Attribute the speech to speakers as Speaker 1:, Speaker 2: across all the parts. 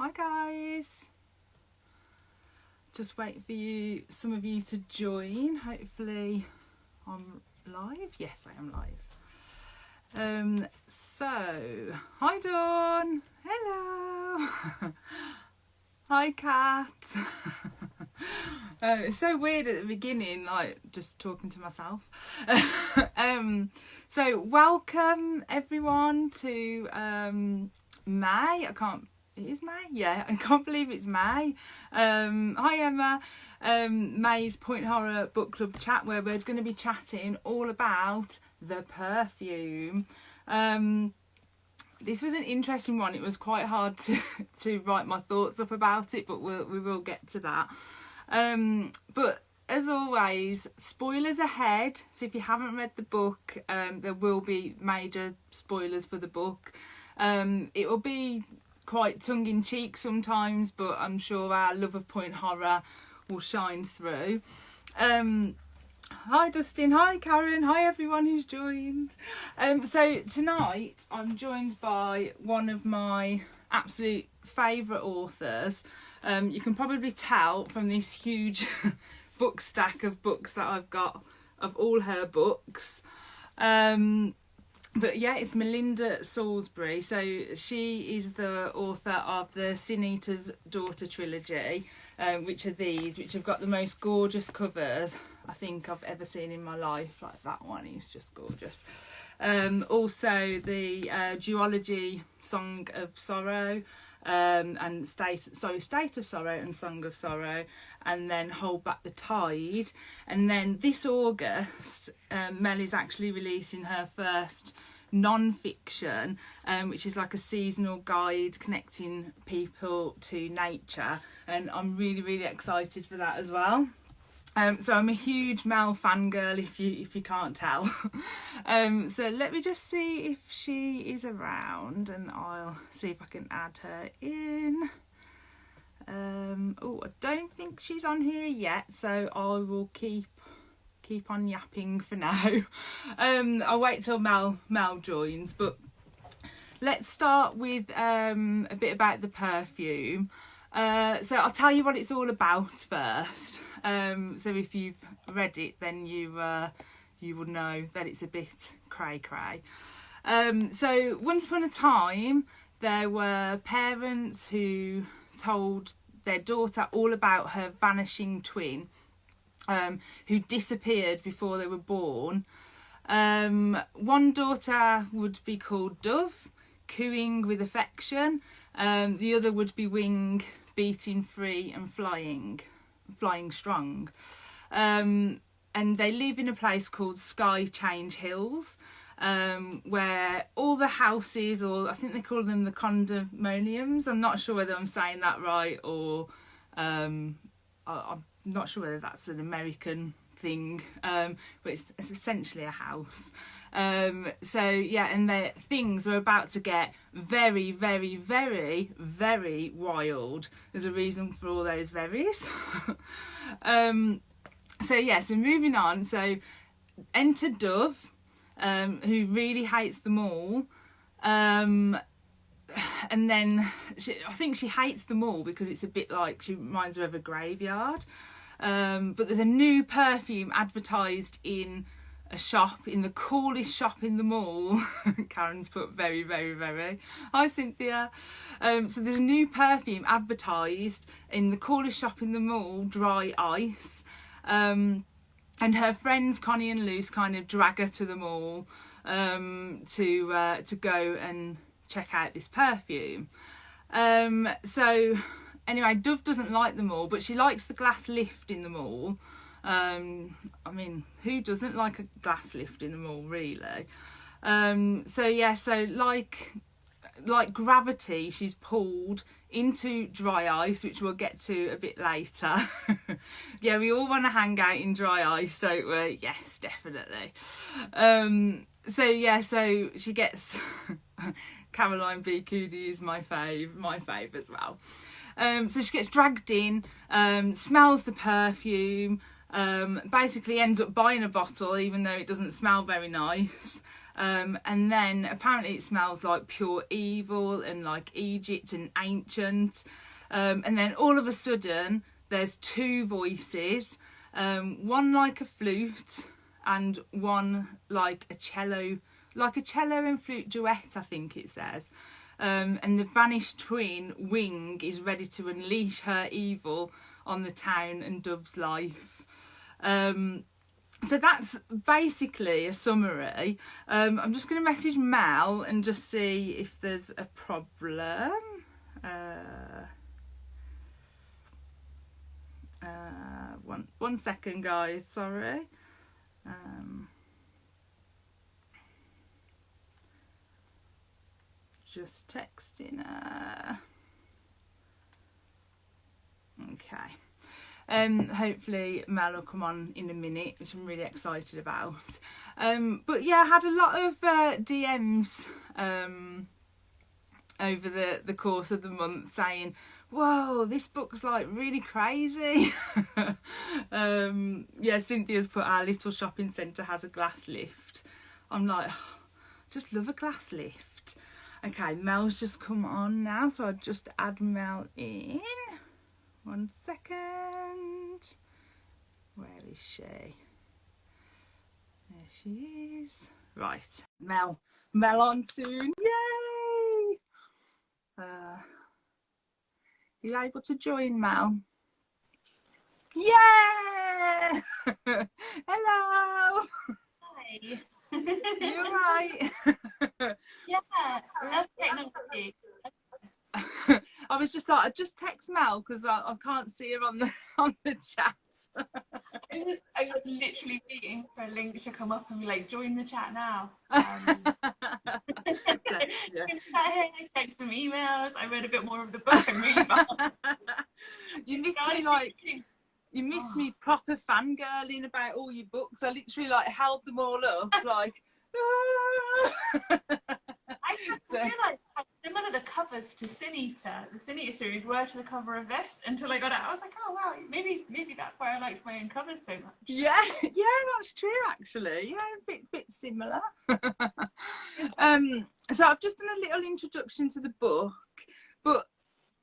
Speaker 1: Hi guys. Just wait for some of you to join. Hopefully I'm live. Yes, I am live. So hi Dawn. Hello. Hi Kat. It's so weird at the beginning, like just talking to myself. So welcome everyone to May. It is May? Yeah, I can't believe it's May. Hi Emma. May's Point Horror Book Club chat, where we're going to be chatting all about the Perfume. This was an interesting one. It was quite hard to write my thoughts up about it, but we will get to that. But as always, spoilers ahead. So if you haven't read the book, there will be major spoilers for the book. It will be quite tongue-in-cheek sometimes, but I'm sure our love of point horror will shine through. Hi Dustin, hi Karen, hi everyone who's joined. So tonight I'm joined by one of my absolute favourite authors. You can probably tell from this huge book stack of books that I've got of all her books. But yeah, it's Melinda Salisbury. So she is the author of the Sin Eater's Daughter trilogy, which have got the most gorgeous covers I think I've ever seen in my life. Like that one is just gorgeous. Also the duology Song of Sorrow, and State of Sorrow and Song of Sorrow, and then Hold Back the Tide. And then this August, Mel is actually releasing her first non-fiction, which is like a seasonal guide connecting people to nature, and I'm really excited for that as well. So I'm a huge Mel fangirl, if you can't tell. So let me just see if she is around, and I'll see if I can add her in. Oh, I don't think she's on here yet, so I will keep on yapping for now. I'll wait till Mel joins, but let's start with a bit about the Perfume. So I'll tell you what it's all about first. So if you've read it, then you will know that it's a bit cray. So once upon a time, there were parents who told their daughter all about her vanishing twin, who disappeared before they were born. One daughter would be called Dove, cooing with affection. The other would be Wing, beating free and flying strong. And they live in a place called 𝐓𝐿 Hills, where all the houses, or I think they call them the condominiums. I'm not sure whether I'm saying that right, or I'm not sure whether that's an American thing, but it's essentially a house. So yeah, and the things are about to get very wild. There's a reason for all those verys. So yeah, so moving on. So enter Dove, who really hates them all. And then I think she hates them all because it's a bit like, she reminds her of a graveyard. But there's a new perfume advertised in a shop, in the coolest shop in the mall. Karen's put very. Hi Cynthia. So there's a new perfume advertised in the coolest shop in the mall, Dry Ice. And her friends Connie and Luce kind of drag her to the mall to go and check out this perfume. So anyway, Dove doesn't like the mall, but she likes the glass lift in the mall. I mean, who doesn't like a glass lift in the mall, really? So yeah, so like gravity, she's pulled into Dry Ice, which we'll get to a bit later. Yeah, we all want to hang out in Dry Ice, don't we? Yes, definitely. So yeah, so she gets Caroline B. Cooney is my fave as well. So she gets dragged in, smells the perfume, basically ends up buying a bottle even though it doesn't smell very nice. And then apparently it smells like pure evil and like Egypt and ancient. And then all of a sudden there's two voices, one like a flute and one like a cello and flute duet, I think it says. And the vanished twin, Wing, is ready to unleash her evil on the town and Dove's life. So that's basically a summary. I'm just going to message Mel and just see if there's a problem. One second, guys, sorry. Just texting her. Okay. Hopefully Mel will come on in a minute, which I'm really excited about. But yeah, I had a lot of DMs over the course of the month saying, whoa, this book's like really crazy. Yeah, Cynthia's put our little shopping centre has a glass lift. I'm like, oh, just love a glass lift. Okay, Mel's just come on now, so I'll just add Mel in. 1 second. Where is she? There she is. Right, Mel on soon. Yay! You able to join, Mel? Yeah! Hello!
Speaker 2: Hi.
Speaker 1: You alright?
Speaker 2: Yeah, I love technology.
Speaker 1: I was just like, I just text Mel because I can't see her on the chat.
Speaker 2: I was literally waiting for a link to come up and be like, join the chat now.
Speaker 1: Bless you.
Speaker 2: I checked some emails. I read a bit more of the book. I'm really bad.
Speaker 1: You missed me like. You missed me proper fangirling about all your books. I literally like held them all up like.
Speaker 2: I realised how similar the covers to 𝐓𝐡𝐞, the 𝐓𝐡𝐞 series, were to the cover of this until I got it. I was like, oh wow, maybe that's why I liked my own covers so much.
Speaker 1: Yeah, that's true actually. Yeah, a bit similar. So I've just done a little introduction to the book, but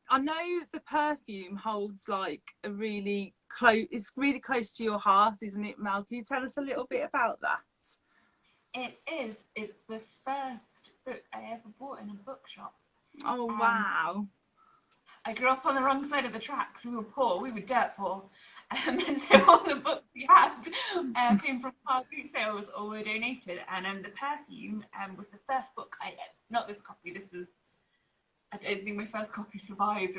Speaker 1: I know the Perfume holds like a really close. It's really close to your heart, isn't it, Mel? Can you tell us a little bit about that?
Speaker 2: It is. It's the first book I ever bought in a bookshop.
Speaker 1: Oh wow!
Speaker 2: I grew up on the wrong side of the tracks. We were poor. We were dirt poor. And so all the books we had came from car boot sales or were donated. And the Perfume was the first book I read. Not this copy. This is. I don't think my first copy survived.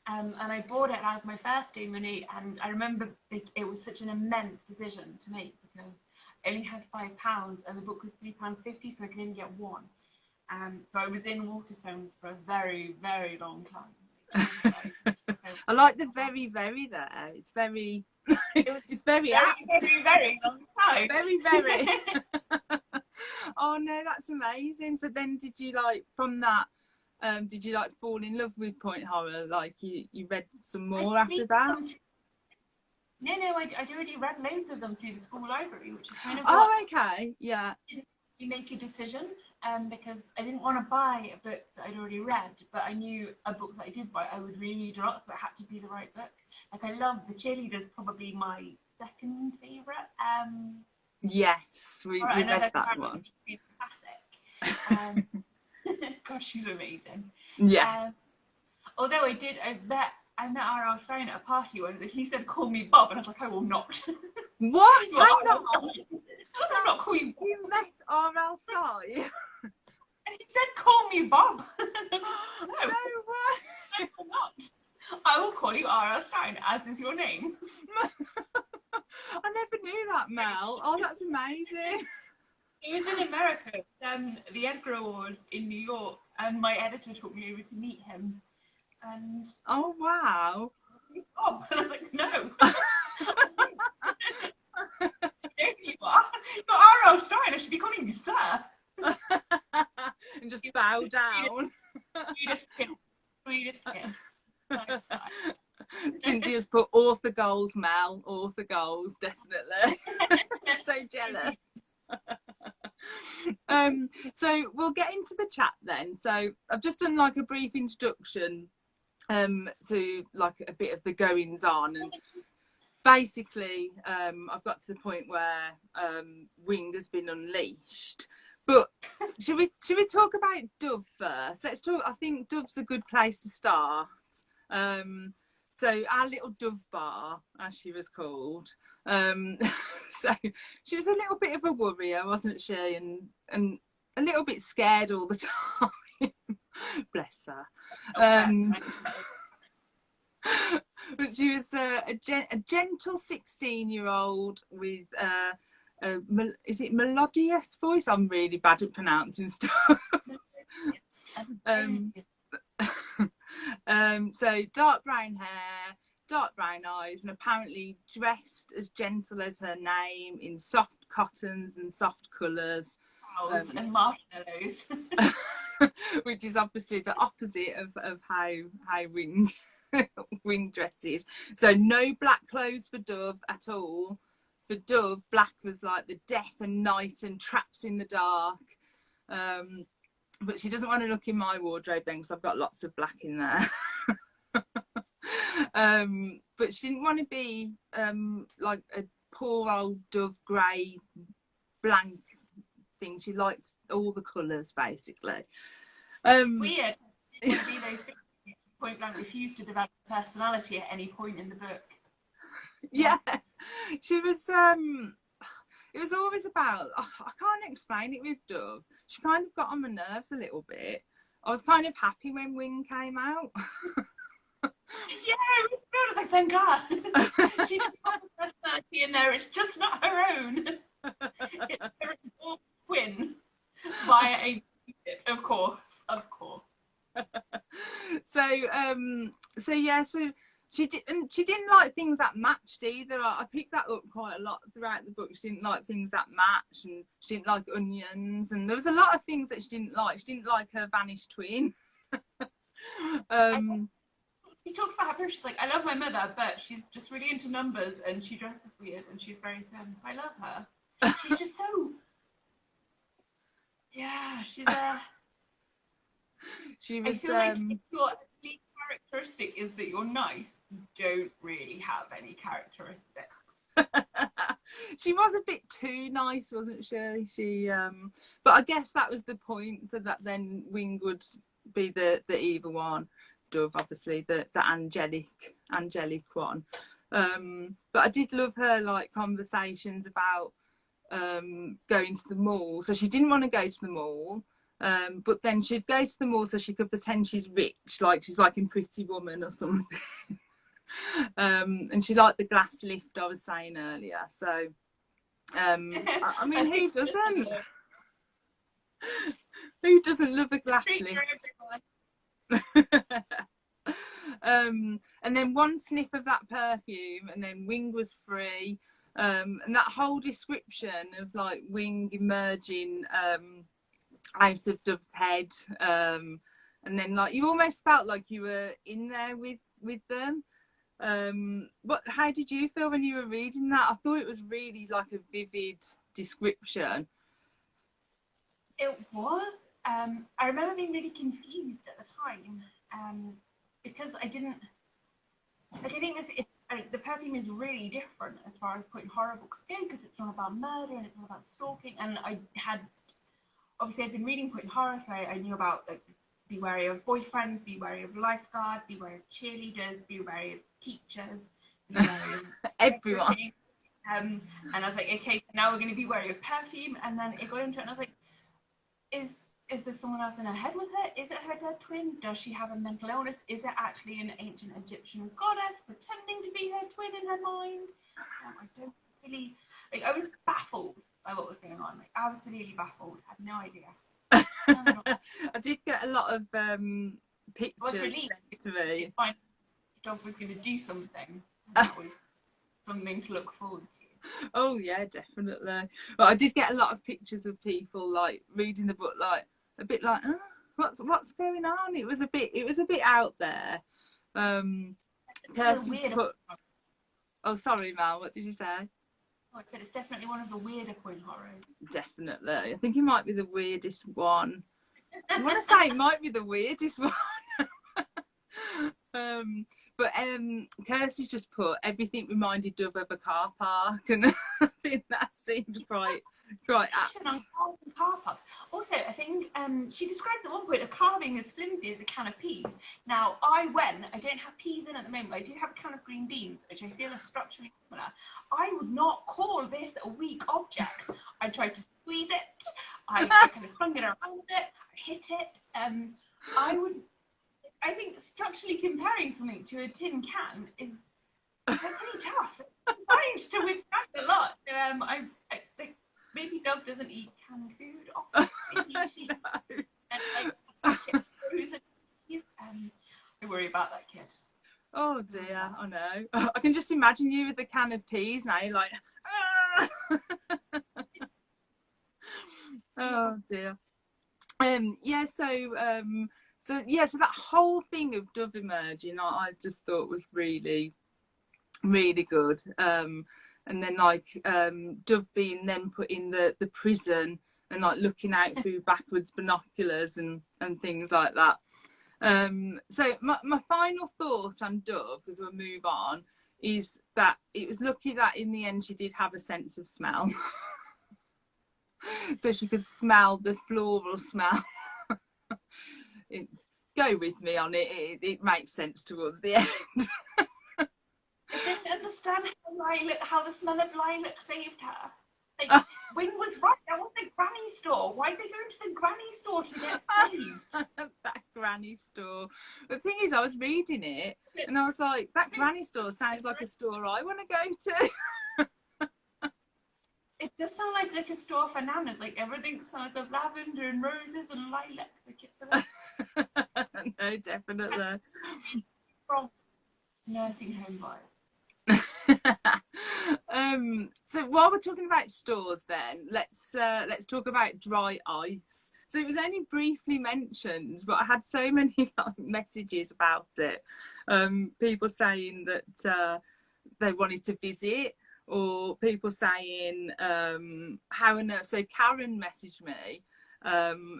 Speaker 2: And I bought it as my birthday money. And I remember it was such an immense decision to make because I only had £5 and the book was £3.50, so I could only get one. So I was in Waterstones for a very, very long time.
Speaker 1: I like the very, very there. It's very, it's very apt.
Speaker 2: Very, very long time.
Speaker 1: Very, very. Oh no, that's amazing. So then did you like, from that, did you like fall in love with Point Horror? Like you read some more after that?
Speaker 2: No, I'd already read loads of them through the school library, which is kind of
Speaker 1: okay, yeah.
Speaker 2: You make a decision, because I didn't want to buy a book that I'd already read, but I knew a book that I did buy I would really enjoy, so it had to be the right book. Like I love The Cheerleader's, probably my second favourite.
Speaker 1: Yes, we read that one.
Speaker 2: Classic. God, she's amazing.
Speaker 1: Yes.
Speaker 2: Although I met R.L. Stein at a party once, and he said, "Call me Bob," and I was like, "I will not."
Speaker 1: What?
Speaker 2: I'm not calling Bob.
Speaker 1: You met R.L. Stein?
Speaker 2: And he said, "Call me Bob." No
Speaker 1: way.
Speaker 2: I will not. I will call you R.L. Stein, as is your name.
Speaker 1: I never knew that, Mel. Oh, that's amazing.
Speaker 2: He was in America, the Edgar Awards in New York, and my editor took me over to meet him. And
Speaker 1: oh wow!
Speaker 2: Oh, and I was like, no. There you are. You're R.L. Stein. I should be calling you sir.
Speaker 1: And just bow down.
Speaker 2: Sweetest kid. Nice guy.
Speaker 1: Cynthia's put author goals, Mel. Author goals, definitely. I'm so jealous. So we'll get into the chat then. So I've just done like a brief introduction to like a bit of the goings on, and basically I've got to the point where Wing has been unleashed. But should we talk about Dove first? Let's talk. I think Dove's a good place to start. So our little Dove bar, as she was called. So she was a little bit of a worrier, wasn't she? And a little bit scared all the time. Bless her. But she was a gentle 16-year-old with is it melodious voice? I'm really bad at pronouncing stuff. So dark brown hair, dark brown eyes, and apparently dressed as gentle as her name, in soft cottons and soft colours.
Speaker 2: And marshmallows.
Speaker 1: Which is obviously the opposite of how Wing dresses. So no black clothes for Dove at all. For Dove, black was like the death and night and traps in the dark. But she doesn't want to look in my wardrobe then, because I've got lots of black in there. But she didn't want to be like a poor old Dove grey blank thing. She liked all the colours, basically.
Speaker 2: Weird. It would be those things. Point blank refused to develop personality at any point in the book.
Speaker 1: Yeah, she was. It was always about. I can't explain it with Dove. She kind of got on my nerves a little bit. I was kind of happy when Wing came out.
Speaker 2: Yeah, it was good. Like, thank God. She doesn't have a personality in there. It's just not her own. It's her own twin via a, of course. So she didn't like things that matched either. I picked that up quite a lot throughout the book. She didn't like things that match, and she didn't like onions, and there was a lot of things that she didn't like. She didn't like her vanished twin. She talks about her. She's like, I love my mother, but she's just really into numbers, and she dresses weird, and she's very thin. I love her. She's just so. Yeah, she's a.
Speaker 1: She was.
Speaker 2: I feel like if your lead characteristic is that you're nice, you don't really have any characteristics.
Speaker 1: She was a bit too nice, wasn't she? But I guess that was the point, so that then Wing would be the evil one. Dove, obviously, the angelic one. But I did love her like conversations about going to the mall. So she didn't want to go to the mall. But then she'd go to the mall so she could pretend she's rich, like she's like in Pretty Woman or something. And she liked the glass lift I was saying earlier. So, I mean, who doesn't? Who doesn't love a glass lift? And then one sniff of that perfume, and then Wing was free. And that whole description of like Wing emerging out of Dove's head, and then like you almost felt like you were in there with them. How did you feel when you were reading that? I thought it was really like a vivid description.
Speaker 2: It was. I remember being really confused at the time, because I didn't think the perfume is really different as far as putting horror books go, because it's not about murder and it's not about stalking, and obviously I'd been reading Point Horror, so I knew about like be wary of boyfriends, be wary of lifeguards, be wary of cheerleaders, be wary of teachers, be wary of
Speaker 1: everyone.
Speaker 2: And I was like, okay, so now we're going to be wary of perfume. And then it got into it, and I was like, is there someone else in her head with her? Is it her dead twin? Does she have a mental illness? Is it actually an ancient Egyptian goddess pretending to be her twin in her mind? I don't really, like, I was baffled by what was going on, like absolutely baffled. Had no idea.
Speaker 1: I did get a lot of pictures sent to me.
Speaker 2: Dove was going to do something. That was something to look forward to.
Speaker 1: Oh yeah, definitely. But I did get a lot of pictures of people like reading the book, like a bit like, oh, what's going on? It was a bit out there. Kirsty put. Oh, sorry, Mel. What did you say?
Speaker 2: Oh, I said it's definitely one of the weirder coin horrors.
Speaker 1: Definitely. I think it might be the weirdest one. I want to say it might be the weirdest one. But Kirsty's just put everything reminded Dove of a car park, and I think that seemed quite apt.
Speaker 2: On car parks. Also, I think she describes at one point a carving as flimsy as a can of peas. Now, I don't have peas in at the moment, I do have a can of green beans, which I feel are structurally similar. I would not call this a weak object. I tried to squeeze it, I kind of flung it around it, I hit it. I think structurally comparing something to a tin can is pretty tough. It's designed to withstand a lot. I think maybe Dove doesn't eat canned food often. Maybe she and like frozen peas. I worry about that kid.
Speaker 1: Oh dear, I know. I can just imagine you with the can of peas now, like. Oh dear. Yeah. So that whole thing of Dove emerging, I just thought was really, really good. And then like Dove being then put in the prison and like looking out through backwards binoculars and things like that. So my final thought on Dove, as we'll move on, is that it was lucky that in the end she did have a sense of smell. So she could smell the floral smell. Go with me on it. It makes sense towards the end.
Speaker 2: I didn't understand how the smell of lilac saved her. Like, Wing was right. That was the granny store. Why'd they go to the granny store to get saved?
Speaker 1: That granny store. The thing is, I was reading it and I was like, that granny store sounds like a store I want to go to.
Speaker 2: It does sound like a store for nanas. Like everything smells of lavender and roses and lilacs. Like it's
Speaker 1: no, definitely.
Speaker 2: From nursing home vibes.
Speaker 1: So while we're talking about stores, then let's talk about dry ice. So it was only briefly mentioned, but I had so many messages about it. People saying that they wanted to visit. Or people saying how on earth, so Karen messaged me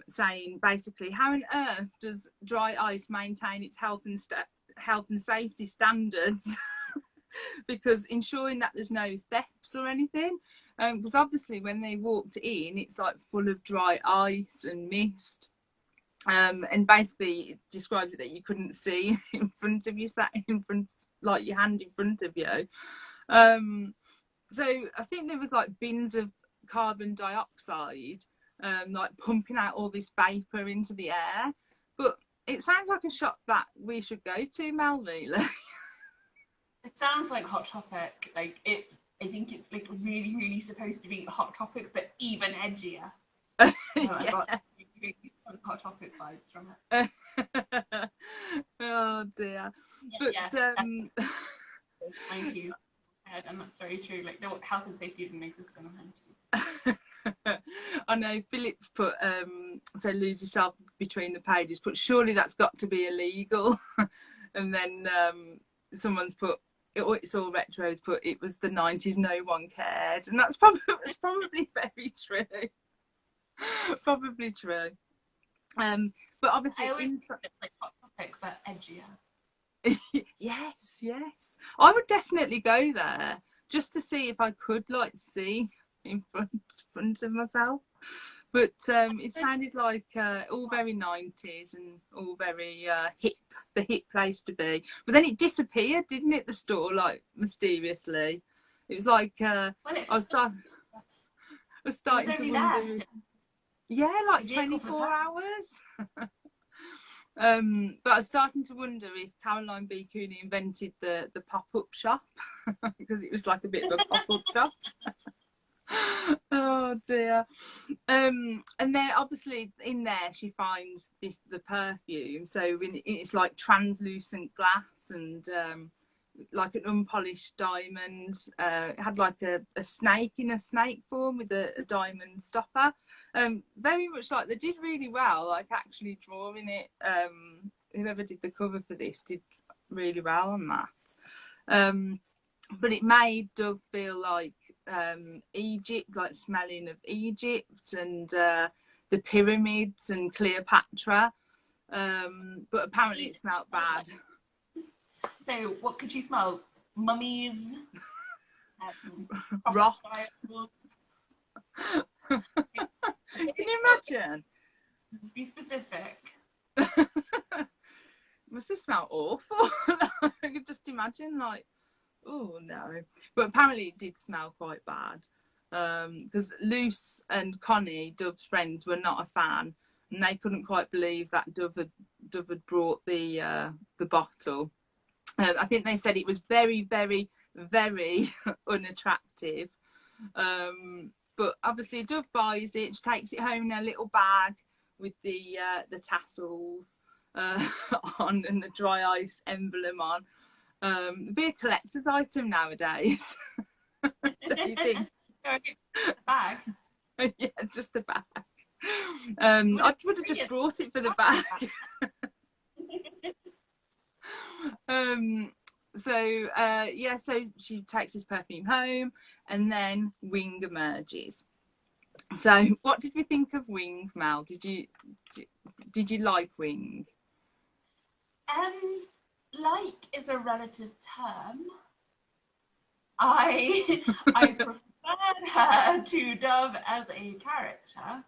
Speaker 1: saying basically how on earth does dry ice maintain its health and safety standards because ensuring that there's no thefts or anything, because obviously when they walked in it's like full of dry ice and mist, and basically it described it that you couldn't see in front of you, sat in front like your hand in front of you. So I think there was like bins of carbon dioxide, like pumping out all this vapour into the air. But it sounds like a shop that we should go to, Mel, really.
Speaker 2: It sounds like Hot Topic. Like I think it's like really, really supposed to be Hot Topic, but even edgier. I got really Hot Topic vibes from it.
Speaker 1: Oh dear.
Speaker 2: Yeah,
Speaker 1: but
Speaker 2: mind you. And that's very true. Like, no, health and safety didn't exist in the 90s.
Speaker 1: I know Philip's put so lose yourself between the pages, but surely that's got to be illegal. And then someone's put it's all retro's put it was the 90s, no one cared, and that's probably very true. Probably true. But obviously
Speaker 2: I always think it's like Hot Topic but edgier.
Speaker 1: Yes. I would definitely go there just to see if I could like see in front of myself. But it sounded like all very 90s and all very hip, the hip place to be. But then it disappeared, didn't it? The store, like mysteriously. It was like I was starting to wonder. Yeah, like 24 hours. But I was starting to wonder if Caroline B. Cooney invented the pop-up shop because it was like a bit of a pop-up shop. Oh dear. And then obviously in there she finds the perfume. So it's like translucent glass and like an unpolished diamond. It had like a snake in a snake form with a diamond stopper. Very much like they did really well, like actually drawing it. Whoever did the cover for this did really well on that. But it made Dove feel like Egypt, like smelling of Egypt and the pyramids and Cleopatra. But apparently it smelled bad.
Speaker 2: So what could you smell? Mummies?
Speaker 1: Rot. Can you imagine?
Speaker 2: Be specific.
Speaker 1: Must have smelled awful. I could just imagine, like, oh no. But apparently it did smell quite bad. Because Luce and Connie, Dove's friends, were not a fan, and they couldn't quite believe that Dove had brought the bottle. I think they said it was very, very, very unattractive. But obviously Dove buys it. She takes it home in a little bag with the tassels on and the dry ice emblem on. It'd be a collector's item nowadays. Don't you think?
Speaker 2: Bag.
Speaker 1: Yeah, it's just the bag. I would have just brought it for the bag. So she takes his perfume home, and then Wing emerges. So what did we think of Wing, Mel? Did you like Wing?
Speaker 2: Like is a relative term. I preferred her to Dove as a character,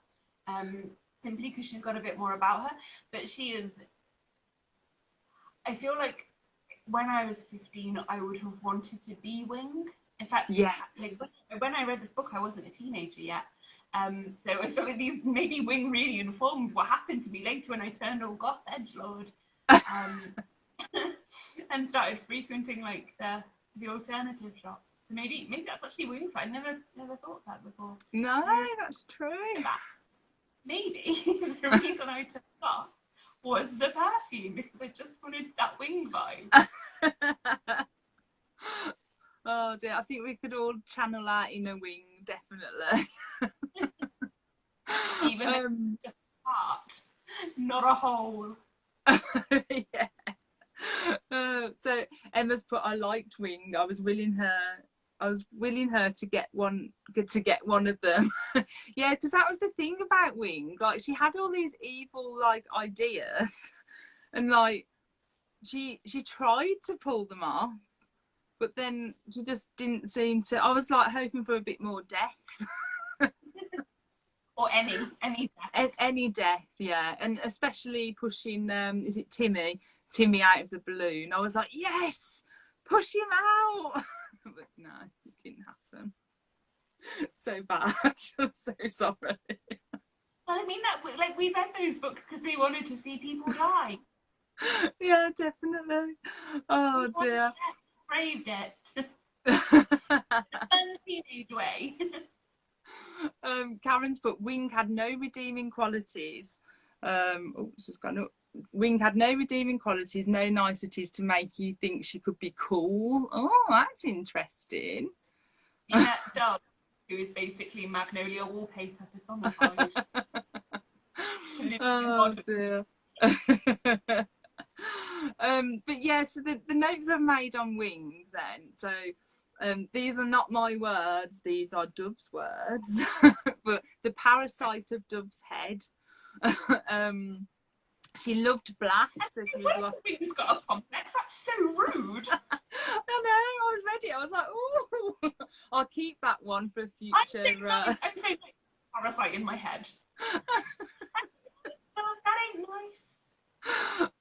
Speaker 2: simply because she's got a bit more about her. But she is. I feel like when I was 15, I would have wanted to be Wing. In fact,
Speaker 1: yes.
Speaker 2: Like, when I read this book, I wasn't a teenager yet. So I feel like maybe Wing really informed what happened to me later when I turned all goth edgelord, and started frequenting like the alternative shops. So maybe that's actually Wing's. I never thought that before.
Speaker 1: No, that's true.
Speaker 2: Maybe the reason I turned goth was the perfume, because I just wanted that Wing vibe.
Speaker 1: Oh dear, I think we could all channel our inner Wing, definitely.
Speaker 2: Even just a part, not a whole.
Speaker 1: Yeah. So Emma's put, I liked Wing. I was willing her to get one of them. Yeah, because that was the thing about Wing. Like, she had all these evil like ideas, and like she tried to pull them off, but then she just didn't seem to. I was like hoping for a bit more death.
Speaker 2: Or any death.
Speaker 1: Any death, yeah. And especially pushing is it Timmy out of the balloon. I was like, yes, push him out. But no, it didn't happen. So bad. I'm so sorry.
Speaker 2: Well, I mean, that like, we read those books because we wanted to see people die.
Speaker 1: Yeah, definitely. Oh dear.
Speaker 2: Braved it. Fun teenage way.
Speaker 1: Karen's put, Wing had no redeeming qualities. It's just gone up. Wing had no redeeming qualities, no niceties to make you think she could be cool. Oh, that's interesting.
Speaker 2: Yeah, Dove, who is basically Magnolia wallpaper for Sonified.
Speaker 1: Oh dear. But yeah, so the notes I've made on Wing then. So these are not my words, these are Dove's words. But the parasite of Dove's head. She loved black. So she was like,
Speaker 2: Wing's got a complex. That's so rude.
Speaker 1: I know. I was ready. I was like, oh, I'll keep that one for future.
Speaker 2: I'm saying parasite in my head. That ain't nice.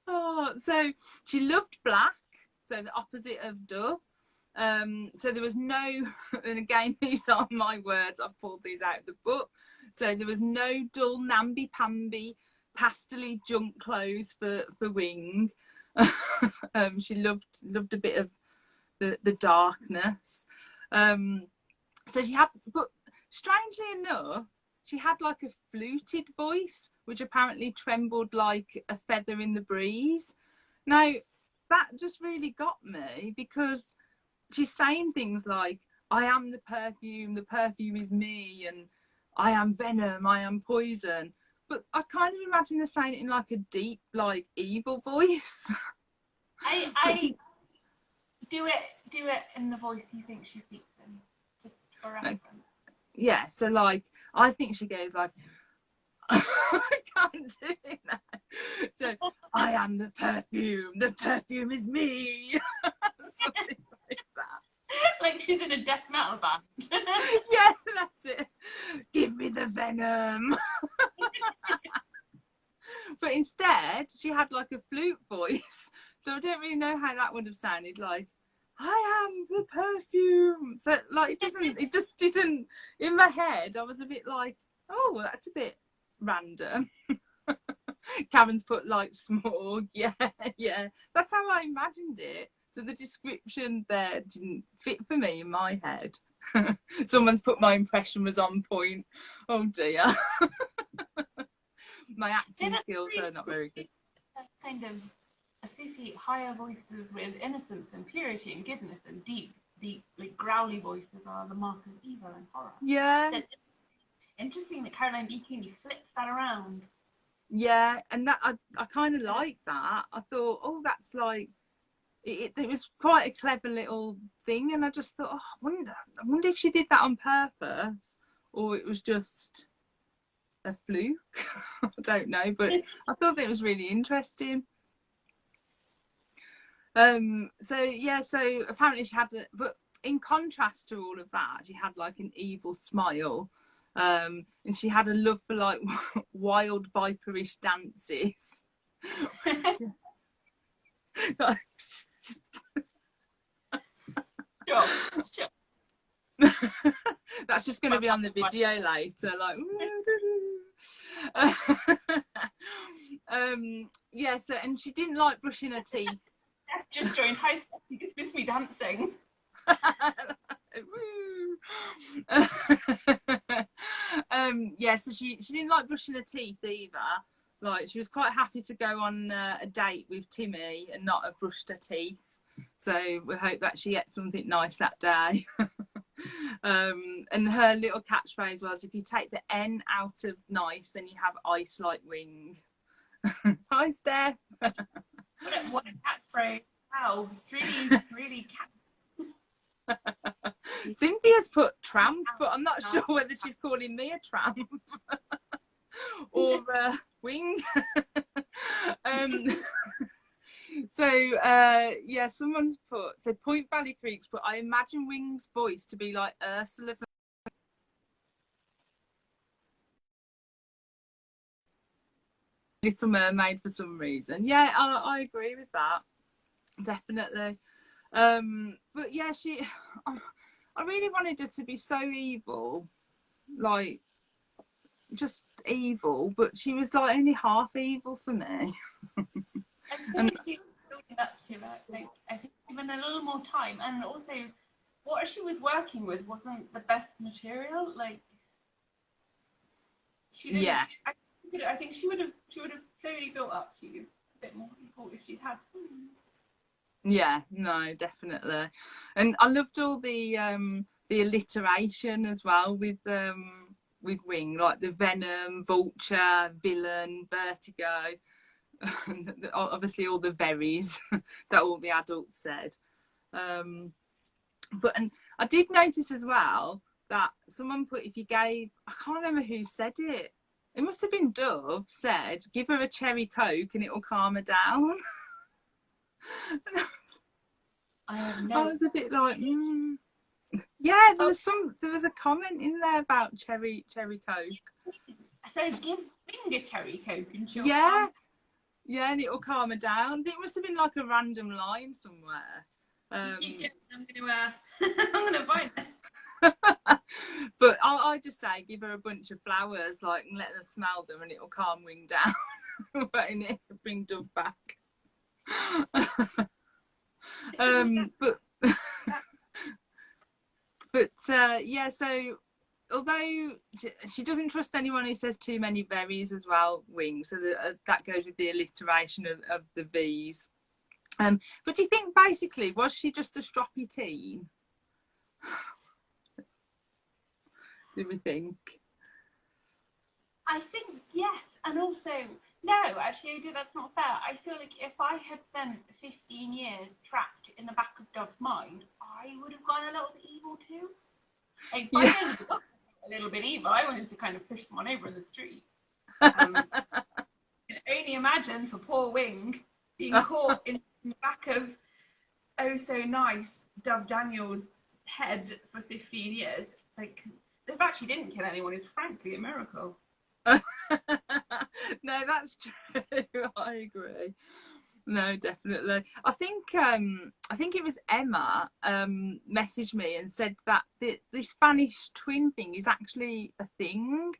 Speaker 1: Oh, so she loved black. So the opposite of Dove. So there was no, and again, these are my words. I've pulled these out of the book. So there was no dull namby-pamby pastel-y junk clothes for Wing. She loved a bit of the darkness. So she had, but strangely enough, she had like a fluted voice, which apparently trembled like a feather in the breeze. Now, that just really got me, because she's saying things like, I am the perfume is me, and I am venom, I am poison. But I kind of imagine her saying it in like a deep, like evil voice.
Speaker 2: I do it in the voice you think she speaks in. Just
Speaker 1: Like, yeah, so like I think she goes like I can't do it now. So I am the perfume is me. Something like that.
Speaker 2: Like she's in a death metal band.
Speaker 1: Yeah, that's it. Give me the venom. But instead she had like a flute voice, so I don't really know how that would have sounded. Like, I am the perfume. So like it just didn't, in my head I was a bit like, oh well, that's a bit random. Karen's put like smog. Yeah, that's how I imagined it. So the description there didn't fit for me in my head. Someone's put my impression was on point. Oh dear. My acting skills are not very good.
Speaker 2: Kind of associate higher voices with innocence and purity and goodness, and deep, like growly voices are the mark of evil and horror.
Speaker 1: Yeah.
Speaker 2: So interesting that Caroline B. Cooney flips that around.
Speaker 1: Yeah, and that I kind of like that. I thought, oh, that's like it was quite a clever little thing, and I just thought, oh, I wonder if she did that on purpose or it was just a fluke. I don't know, but I thought it was really interesting. So yeah, so apparently she had but in contrast to all of that, she had like an evil smile, and she had a love for like wild viperish dances. Like,
Speaker 2: Sure.
Speaker 1: That's just going to be on the video later, like yeah, so and she didn't like brushing her teeth.
Speaker 2: Just joined high school, you dismissed me dancing.
Speaker 1: Yeah, so she didn't like brushing her teeth either. Like she was quite happy to go on a date with Timmy and not have brushed her teeth. So we hope that she gets something nice that day. And her little catchphrase was, if you take the N out of nice, then you have ice like wing. Hi, Steph.
Speaker 2: What a catchphrase. Wow, it's really
Speaker 1: Cynthia's put tramp, but I'm not sure whether she's calling me a tramp or wing. So yeah, someone's put, so Point Valley Creeks, but I imagine Wing's voice to be like Ursula from Little Mermaid for some reason. Yeah, I agree with that, definitely. But yeah, I really wanted her to be so evil, like just evil, but she was like only half evil for me.
Speaker 2: I think she was building up to it. Like, I think given a little more time, and also what she was working with wasn't the best material. Like she didn't.
Speaker 1: Yeah.
Speaker 2: I think she would have slowly built up to a bit more evil if she'd had.
Speaker 1: Yeah, no, definitely. And I loved all the alliteration as well with Wing, like the Venom, Vulture, Villain, Vertigo. Obviously all the berries that all the adults said. But and I did notice as well that someone put, if you gave, I can't remember who said it. It must have been Dove said, give her a cherry Coke and it will calm her down. I was a bit like, yeah, there was a comment in there about cherry Coke.
Speaker 2: So give Wing a cherry Coke and she'll
Speaker 1: yeah, and it will calm her down. It must have been like a random line somewhere.
Speaker 2: I'm gonna find it.
Speaker 1: But I just say give her a bunch of flowers, like, and let her smell them, and it will calm Wing down. Waiting it to bring Dove back. But yeah, so although she doesn't trust anyone who says too many berries as well, Wing, so that goes with the alliteration of the V's. But do you think basically, was she just a stroppy teen? Do we think?
Speaker 2: I think yes, and also no, actually that's not fair. I feel like if I had spent 15 years trapped in the back of Dove's mind, I would have gone a little bit evil too. Like, by
Speaker 1: Yeah.
Speaker 2: the end of the book, a little bit evil. I wanted to kind of push someone over in the street. You can only imagine for poor Wing being caught in the back of Oh So Nice Dove Daniel's head for 15 years. Like, they actually didn't kill anyone is frankly a miracle.
Speaker 1: No, that's true. I agree. No, definitely. I think it was Emma messaged me and said that this Spanish twin thing is actually a thing.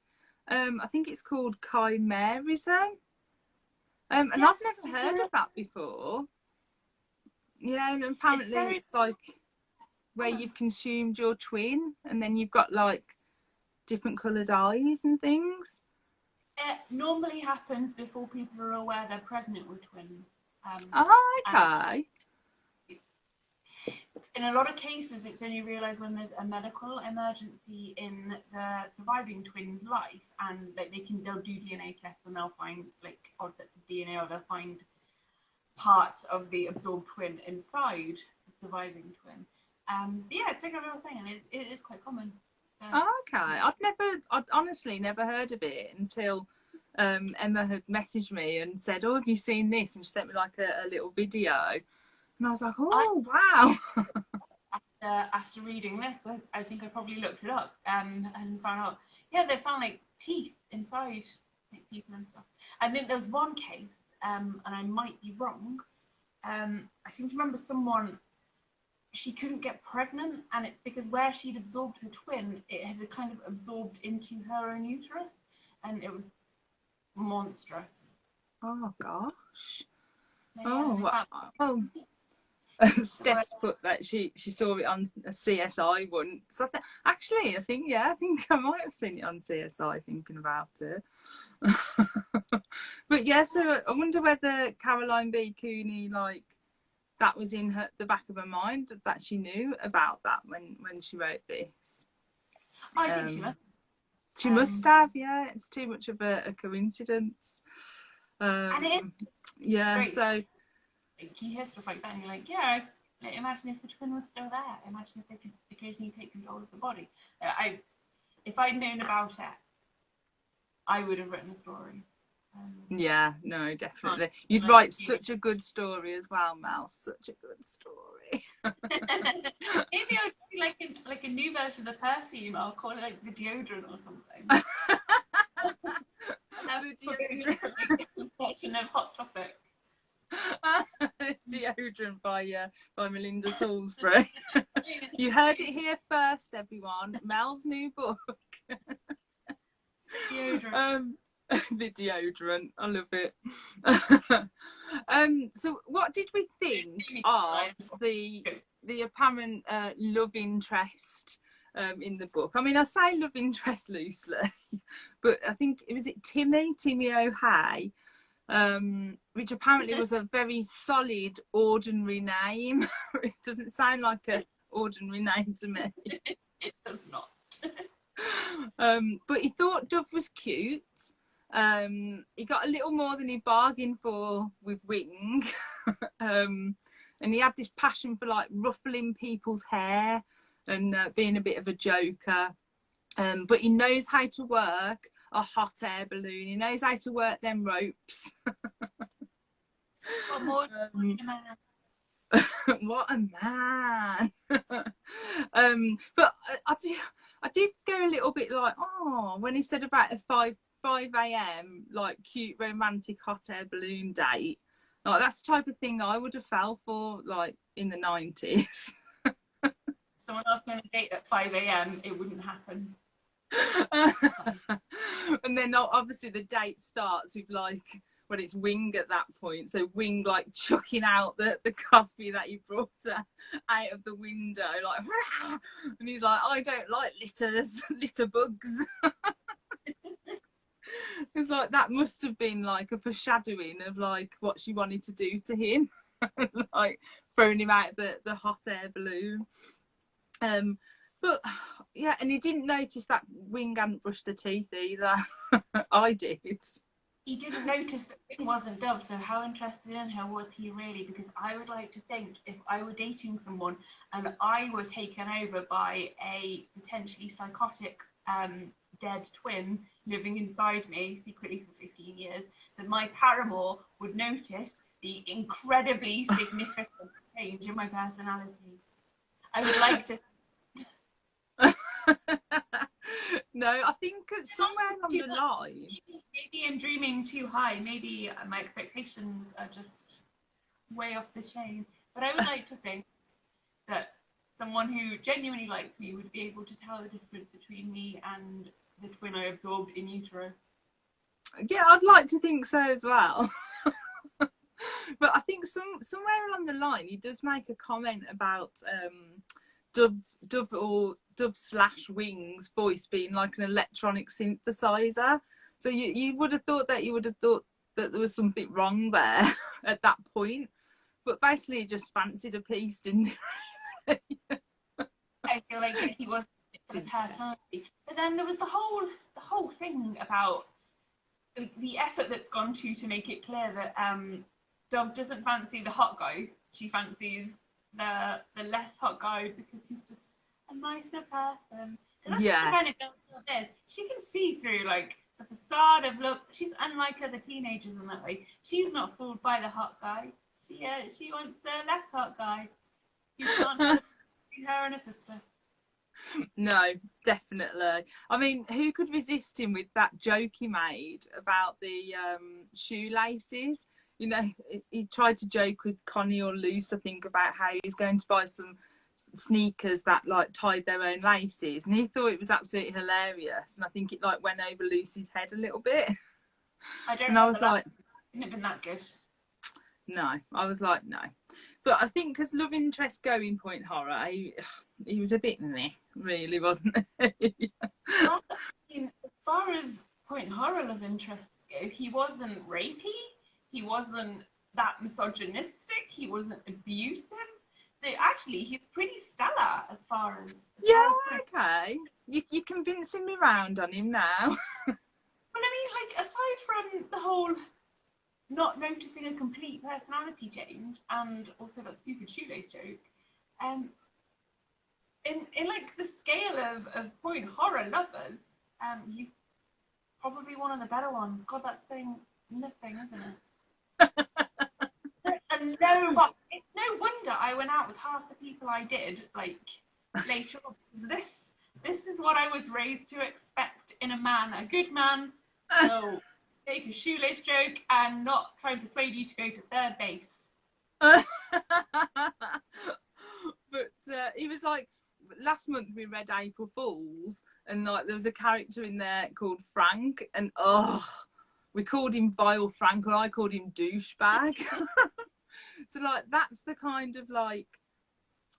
Speaker 1: I think it's called 𝐏𝐚𝐫𝐶. And
Speaker 2: Yeah,
Speaker 1: I've never heard of that before. Yeah, and apparently it's like where you've consumed your twin and then you've got like different coloured eyes and things.
Speaker 2: It normally happens before people are aware they're pregnant with twins.
Speaker 1: Oh, okay.
Speaker 2: In a lot of cases, it's only realised when there's a medical emergency in the surviving twin's life, and like they'll do DNA tests and they'll find like odd sets of DNA, or they'll find parts of the absorbed twin inside the surviving twin. Yeah, it's like a real thing, and it is quite common.
Speaker 1: Okay, I'd honestly never heard of it until Emma had messaged me and said, "Oh, have you seen this?" And she sent me like a little video, and I was like, "Oh, wow!"
Speaker 2: After reading this, I think I probably looked it up and found out. Yeah, they found like teeth inside like people and stuff. I think there was one case, and I might be wrong. I seem to remember someone. She couldn't get pregnant, and it's because where she'd absorbed her twin, it had kind of absorbed into her own uterus, and it was monstrous.
Speaker 1: Oh gosh.
Speaker 2: Yeah,
Speaker 1: Steph's put that she saw it on a CSI once. I think I might have seen it on CSI thinking about it. But yeah, so I wonder whether Caroline B. Cooney, like, that was in the back of her mind, that she knew about that when she wrote this.
Speaker 2: I think she must.
Speaker 1: She must have, yeah. It's too much of a coincidence.
Speaker 2: And it is
Speaker 1: yeah,
Speaker 2: great.
Speaker 1: so
Speaker 2: You hear stuff like that and you're like, yeah, imagine if the twin was still there. Imagine if they could occasionally take control of the body. If I'd known about it, I would have written a story.
Speaker 1: Yeah, no, definitely. You'd write such a good story as well, Mel. Such a good story.
Speaker 2: Maybe I'll do like a new version of Perfume. I'll call it like the deodorant or something.
Speaker 1: The deodorant.
Speaker 2: Version of Hot Topic.
Speaker 1: Deodorant by Melinda Salisbury. You heard it here first, everyone. Mel's new book.
Speaker 2: Deodorant.
Speaker 1: The deodorant, I love it. So what did we think of the apparent love interest in the book? I mean, I say love interest loosely, but I think was it Timmy O'Hay, which apparently was a very solid ordinary name. It doesn't sound like an ordinary name to me.
Speaker 2: It does not.
Speaker 1: But he thought Dove was cute. He got a little more than he bargained for with Wing. And he had this passion for like ruffling people's hair and being a bit of a joker. But he knows how to work a hot air balloon. He knows how to work them ropes.
Speaker 2: What more?
Speaker 1: What a man. But I did go a little bit like, oh, when he said about a 5 a.m. like cute romantic hot air balloon date. Like, that's the type of thing I would have fell for, like, in the 90s.
Speaker 2: Someone asked me on a date at 5 a.m. It wouldn't happen.
Speaker 1: And then obviously the date starts with like when it's Wing at that point, so Wing like chucking out the coffee that you brought out of the window, like, and he's like, I don't like litter bugs. It's like that must have been like a foreshadowing of like what she wanted to do to him. Like throwing him out the hot air balloon. But yeah, and he didn't notice that Wing hadn't brushed her teeth either. I did.
Speaker 2: he didn't notice that Finn wasn't Dove, so how interested in her was he really? Because I would like to think if I were dating someone and I were taken over by a potentially psychotic dead twin living inside me secretly for 15 years, that my paramour would notice the incredibly significant change in my personality. I would like to.
Speaker 1: No, I think somewhere along the line.
Speaker 2: Maybe I'm dreaming too high. Maybe my expectations are just way off the chain. But I would like to think that someone who genuinely likes me would be able to tell the difference between me and the twin I absorbed in utero.
Speaker 1: Yeah, I'd like to think so as well. But I think somewhere along the line he does make a comment about Dove or Dove/Wing's voice being like an electronic synthesizer. So you would have thought that there was something wrong there at that point. But basically he just fancied a piece, didn't he?
Speaker 2: I feel like he was a personality. But then there was the whole thing about the effort that's gone to make it clear that Dove doesn't fancy the hot guy. She fancies the less hot guy because he's just a nicer person. And that's just the kind of girl Dove is. She can see through like the facade of love. She's unlike other teenagers in that way. She's not fooled by the hot guy. She wants the less hot guy. You can't be her and a sister.
Speaker 1: No, definitely. I mean, who could resist him with that joke he made about the shoelaces? You know, he tried to joke with Connie or Luce, I think, about how he was going to buy some sneakers that like tied their own laces, and he thought it was absolutely hilarious. And I think it like went over Lucy's head a little bit. I was like,
Speaker 2: "Wouldn't have been that good."
Speaker 1: No, I was like, no. But I think as love interest going Point Horror, he was a bit meh, really, wasn't he?
Speaker 2: Well, as far as Point Horror love interests go, he wasn't rapey. He wasn't that misogynistic. He wasn't abusive. So actually, he's pretty stellar as far as.
Speaker 1: Okay. You're convincing me round on him now.
Speaker 2: Well, I mean, like, aside from the whole not noticing a complete personality change and also that stupid shoelace joke, in like the scale of Point Horror lovers, he's probably one of the better ones. God, that's saying nothing, isn't it? It's no wonder I went out with half the people I did, like, later on. This is what I was raised to expect in a man, a good man. So make a shoelace joke and not try and persuade you to go to third base.
Speaker 1: But he was like, last month we read April Fools, and like there was a character in there called Frank, and we called him Vile Frank, or I called him Douchebag. So like that's the kind of like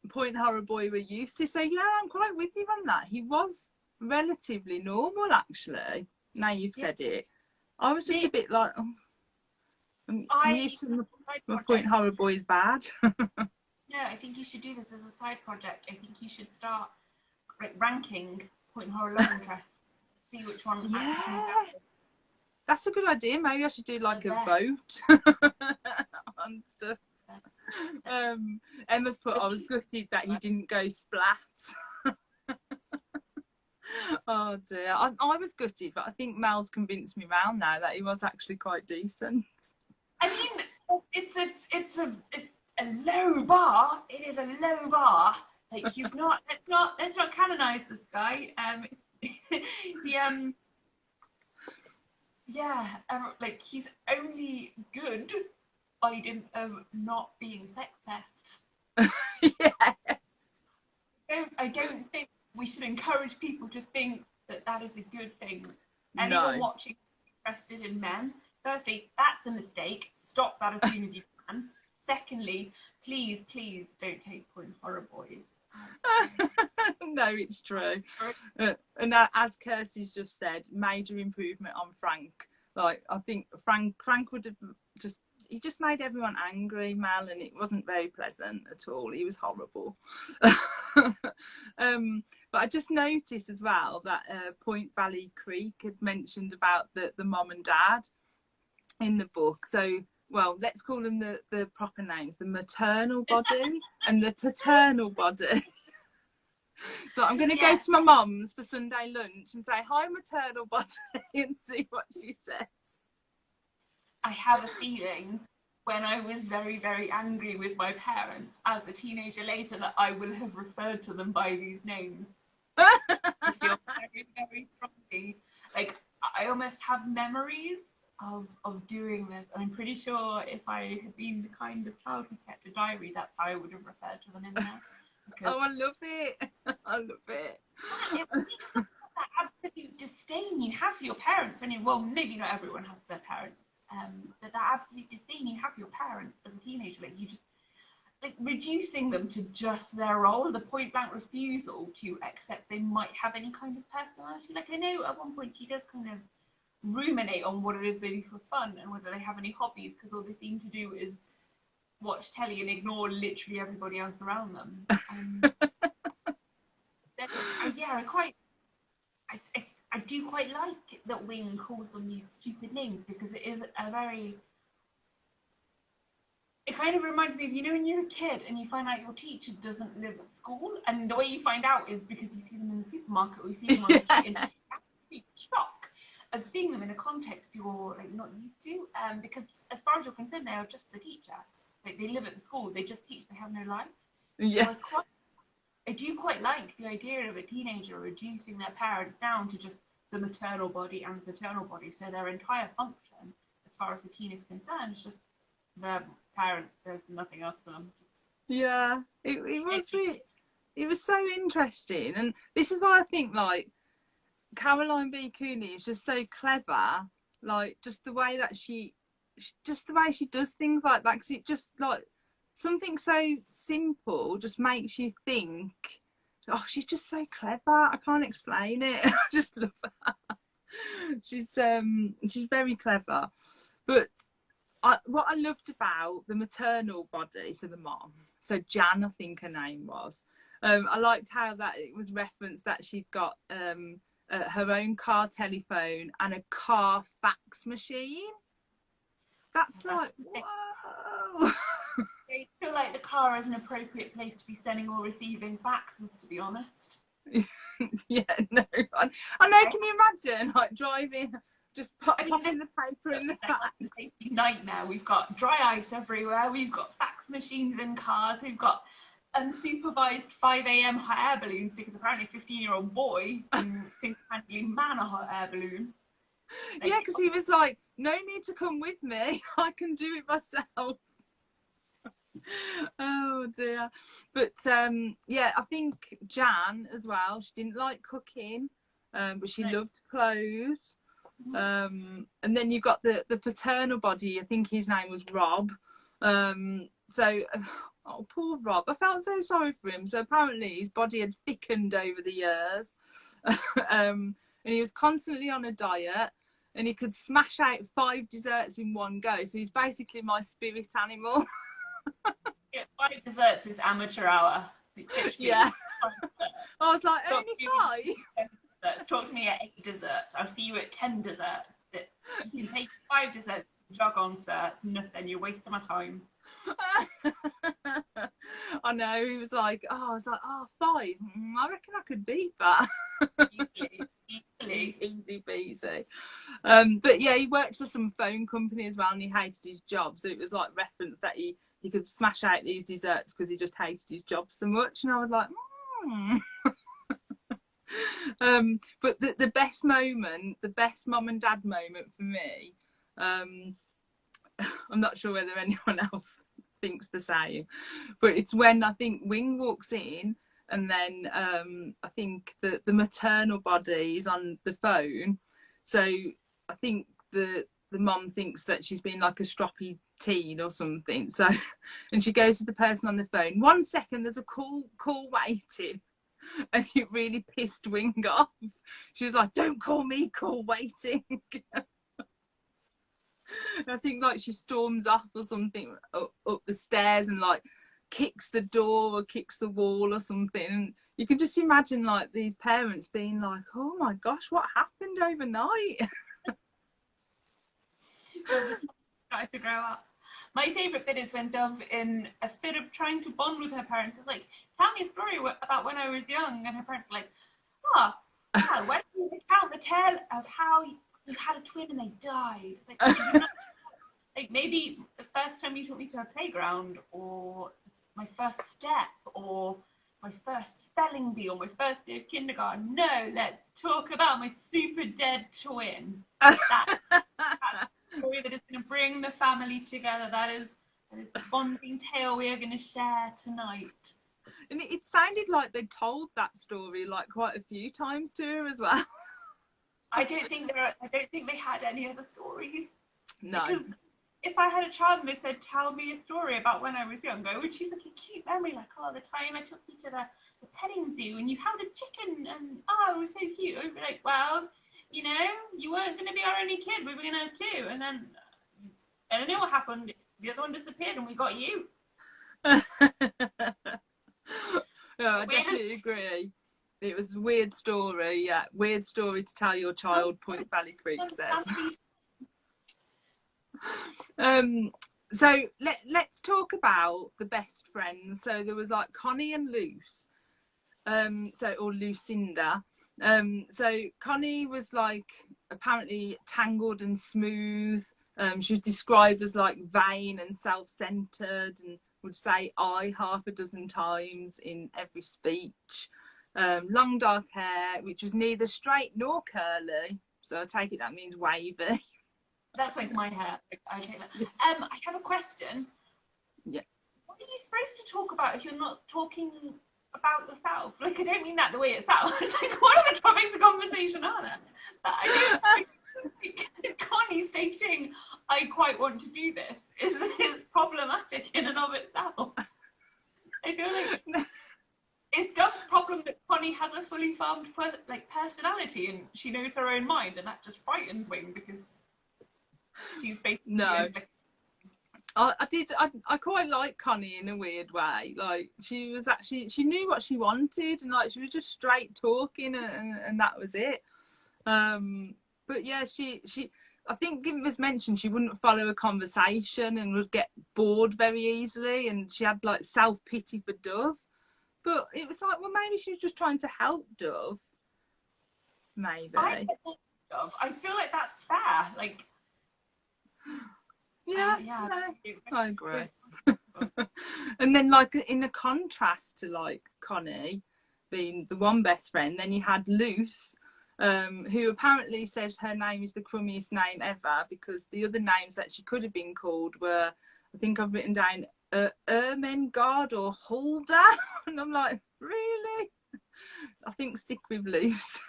Speaker 1: Point Horror boy we're used to. So yeah, I'm quite with you on that. He was relatively normal, actually. Now you've said it. I was just a bit like, I'm used to my Point Horror boy's bad.
Speaker 2: Yeah, I think you should do this as a side project. I think you should start like ranking Point Horror love interests, see which one.
Speaker 1: Yeah, that's a good idea. Maybe I should do like a vote on stuff. Emma's put, I was gutted that he didn't go splat. Oh dear, I was gutted, but I think Mel's convinced me round now that he was actually quite decent.
Speaker 2: I mean, it's a low bar. It is a low bar. Like let's not canonize this guy. Like he's only good by dint of not being sexist.
Speaker 1: Yes.
Speaker 2: I don't think we should encourage people to think that is a good thing. Anyone
Speaker 1: No.
Speaker 2: watching interested in men, firstly, that's a mistake. Stop that as soon as you can. Secondly, please don't take Point Horror boys.
Speaker 1: No, it's true. And as Kirsty's just said, major improvement on Frank. Like, I think Frank would have he just made everyone angry, Mel, and it wasn't very pleasant at all. He was horrible. But I just noticed as well that Point Valley Creek had mentioned about the mom and dad. in the book. So, well, let's call them the proper names: the maternal body and the paternal body. So I'm going to go to my mum's for Sunday lunch and say, hi, maternal body, and see what she says.
Speaker 2: I have a feeling when I was very, very angry with my parents as a teenager later that I will have referred to them by these names. I feel very, very strongly. Like, I almost have memories of doing this. And I'm pretty sure if I had been the kind of child who kept a diary, that's how I would have referred to them in there.
Speaker 1: Oh, I love it. I love it.
Speaker 2: It was just that absolute disdain you have for your parents when well, maybe not everyone has their parents, but that absolute disdain you have for your parents as a teenager, like you just like reducing them to just their role, the point blank refusal to accept they might have any kind of personality. Like I know at one point she does kind of ruminate on what it is they do for fun and whether they have any hobbies, because all they seem to do is watch telly and ignore literally everybody else around them. I do quite like that Wing calls them these stupid names, because it is a very... It kind of reminds me of, you know, when you're a kid and you find out your teacher doesn't live at school, and the way you find out is because you see them in the supermarket or you see them on the street, and just absolute shock of seeing them in a context you're like not used to, because as far as you're concerned, they are just the teacher. Like they live at the school, they just teach, they have no life.
Speaker 1: Yeah.
Speaker 2: So I do quite like the idea of a teenager reducing their parents down to just the maternal body and the paternal body, so their entire function, as far as the teen is concerned, is just their parents. There's nothing else for them.
Speaker 1: Yeah, it was really, it was so interesting, and this is why I think like Caroline B. Cooney is just so clever, like just the way that she does things like that, because it just like something so simple just makes you think, oh, she's just so clever. I can't explain it. I just love her. She's very clever. But what I loved about the maternal body, so the mom, so Jan, I think her name was, I liked how that it was referenced that she'd got her own car telephone and a car fax machine. That's like, whoa.
Speaker 2: I feel like the car is an appropriate place to be sending or receiving faxes, to be honest.
Speaker 1: Yeah, no. I know, can you imagine, like, driving, just popping the paper in the fax?
Speaker 2: It's a nightmare. We've got dry ice everywhere, we've got fax machines in cars, we've got unsupervised 5 a.m. hot air balloons, because apparently a 15-year-old boy can single-handedly man a hot air balloon.
Speaker 1: Like, yeah, because he was like, no need to come with me, I can do it myself. Oh dear. But yeah, I think Jan as well, she didn't like cooking, but she loved clothes. And then you've got the paternal body, I think his name was Rob. So oh, poor Rob, I felt so sorry for him. So apparently his body had thickened over the years. And he was constantly on a diet, and he could smash out 5 desserts in one go. So he's basically my spirit animal.
Speaker 2: Yeah, 5 desserts is amateur hour.
Speaker 1: Yeah. I was like, only 5?
Speaker 2: Talk to me at 8 desserts. I'll see you at 10 desserts. You can take 5 desserts, jog on, sir. Nothing. You're wasting my time.
Speaker 1: I know. He was like, I was like, 5. I reckon I could beat that.
Speaker 2: Easily.
Speaker 1: Easy peasy. But yeah, he worked for some phone company as well, and he hated his job. So it was like reference that he could smash out these desserts because he just hated his job so much. And I was like, but the best moment, the best mum and dad moment for me, I'm not sure whether anyone else thinks the same, but it's when I think Wing walks in, and then I think the maternal body is on the phone. So I think the mum thinks that she's been like a stroppy teen or something. So, and she goes to the person on the phone, 1 second, there's a call waiting. And it really pissed Wing off. She was like, don't call me, call waiting. I think like she storms off or something up the stairs and like kicks the door or kicks the wall or something. And you can just imagine like these parents being like, oh my gosh, what happened overnight?
Speaker 2: Dove has started to grow up. My favourite bit is when Dove, in a fit of trying to bond with her parents, is like, tell me a story about when I was young. And her parents are like, oh, well, when you recount the tale of how you had a twin and they died. It's like, you know, like maybe the first time you took me to a playground, or my first step, or my first spelling bee, or my first day of kindergarten. No, let's talk about my super dead twin. That's a story that is going to bring the family together. That is the bonding tale we are going to share tonight.
Speaker 1: And it sounded like they told that story like quite a few times to her as well.
Speaker 2: I don't think they had any other stories.
Speaker 1: No.
Speaker 2: Because if I had a child and they said, tell me a story about when I was younger, I would choose like a cute memory, like, oh, the time I took you to the petting zoo and you held a chicken and, oh, it was so cute. I would be like, well, you know, you weren't going to be our only kid. We were going to have two. And then, I don't know what happened. The other one disappeared and we got you.
Speaker 1: Yeah, I definitely agree. It was a weird story, yeah. Weird story to tell your child, Point Valley Creek says. So let's talk about the best friends. So there was like Connie and Luce, or Lucinda. So Connie was like apparently tangled and smooth. She was described as like vain and self-centered, and would say I half a dozen times in every speech. Long dark hair, which was neither straight nor curly. So I take it that means wavy.
Speaker 2: That's like my hair. I take that. I have a question.
Speaker 1: Yeah.
Speaker 2: What are you supposed to talk about if you're not talking about yourself? Like, I don't mean that the way it sounds. Like, what are the topics of conversation are there? But I don't think Connie stating, I quite want to do this, is problematic in and of itself. I feel like it's Dove's problem that Connie has a fully formed personality and she knows her own mind, and that just frightens me because she's basically
Speaker 1: no. I quite like Connie in a weird way. Like she knew what she wanted, and like she was just straight talking, and that was it. But yeah, she I think it was mentioned she wouldn't follow a conversation and would get bored very easily, and she had like self-pity for Dove. But it was like, well, maybe she was just trying to help Dove. Maybe.
Speaker 2: I feel like that's fair. Like,
Speaker 1: yeah, no, I agree. And then, like, in the contrast to like Connie being the one best friend, then you had Luce, who apparently says her name is the crummiest name ever because the other names that she could have been called were, I think I've written down 𝐓𝐴𝐚𝐫𝐿𝐷 or Hulda, and I'm like, really? I think stick with Luce.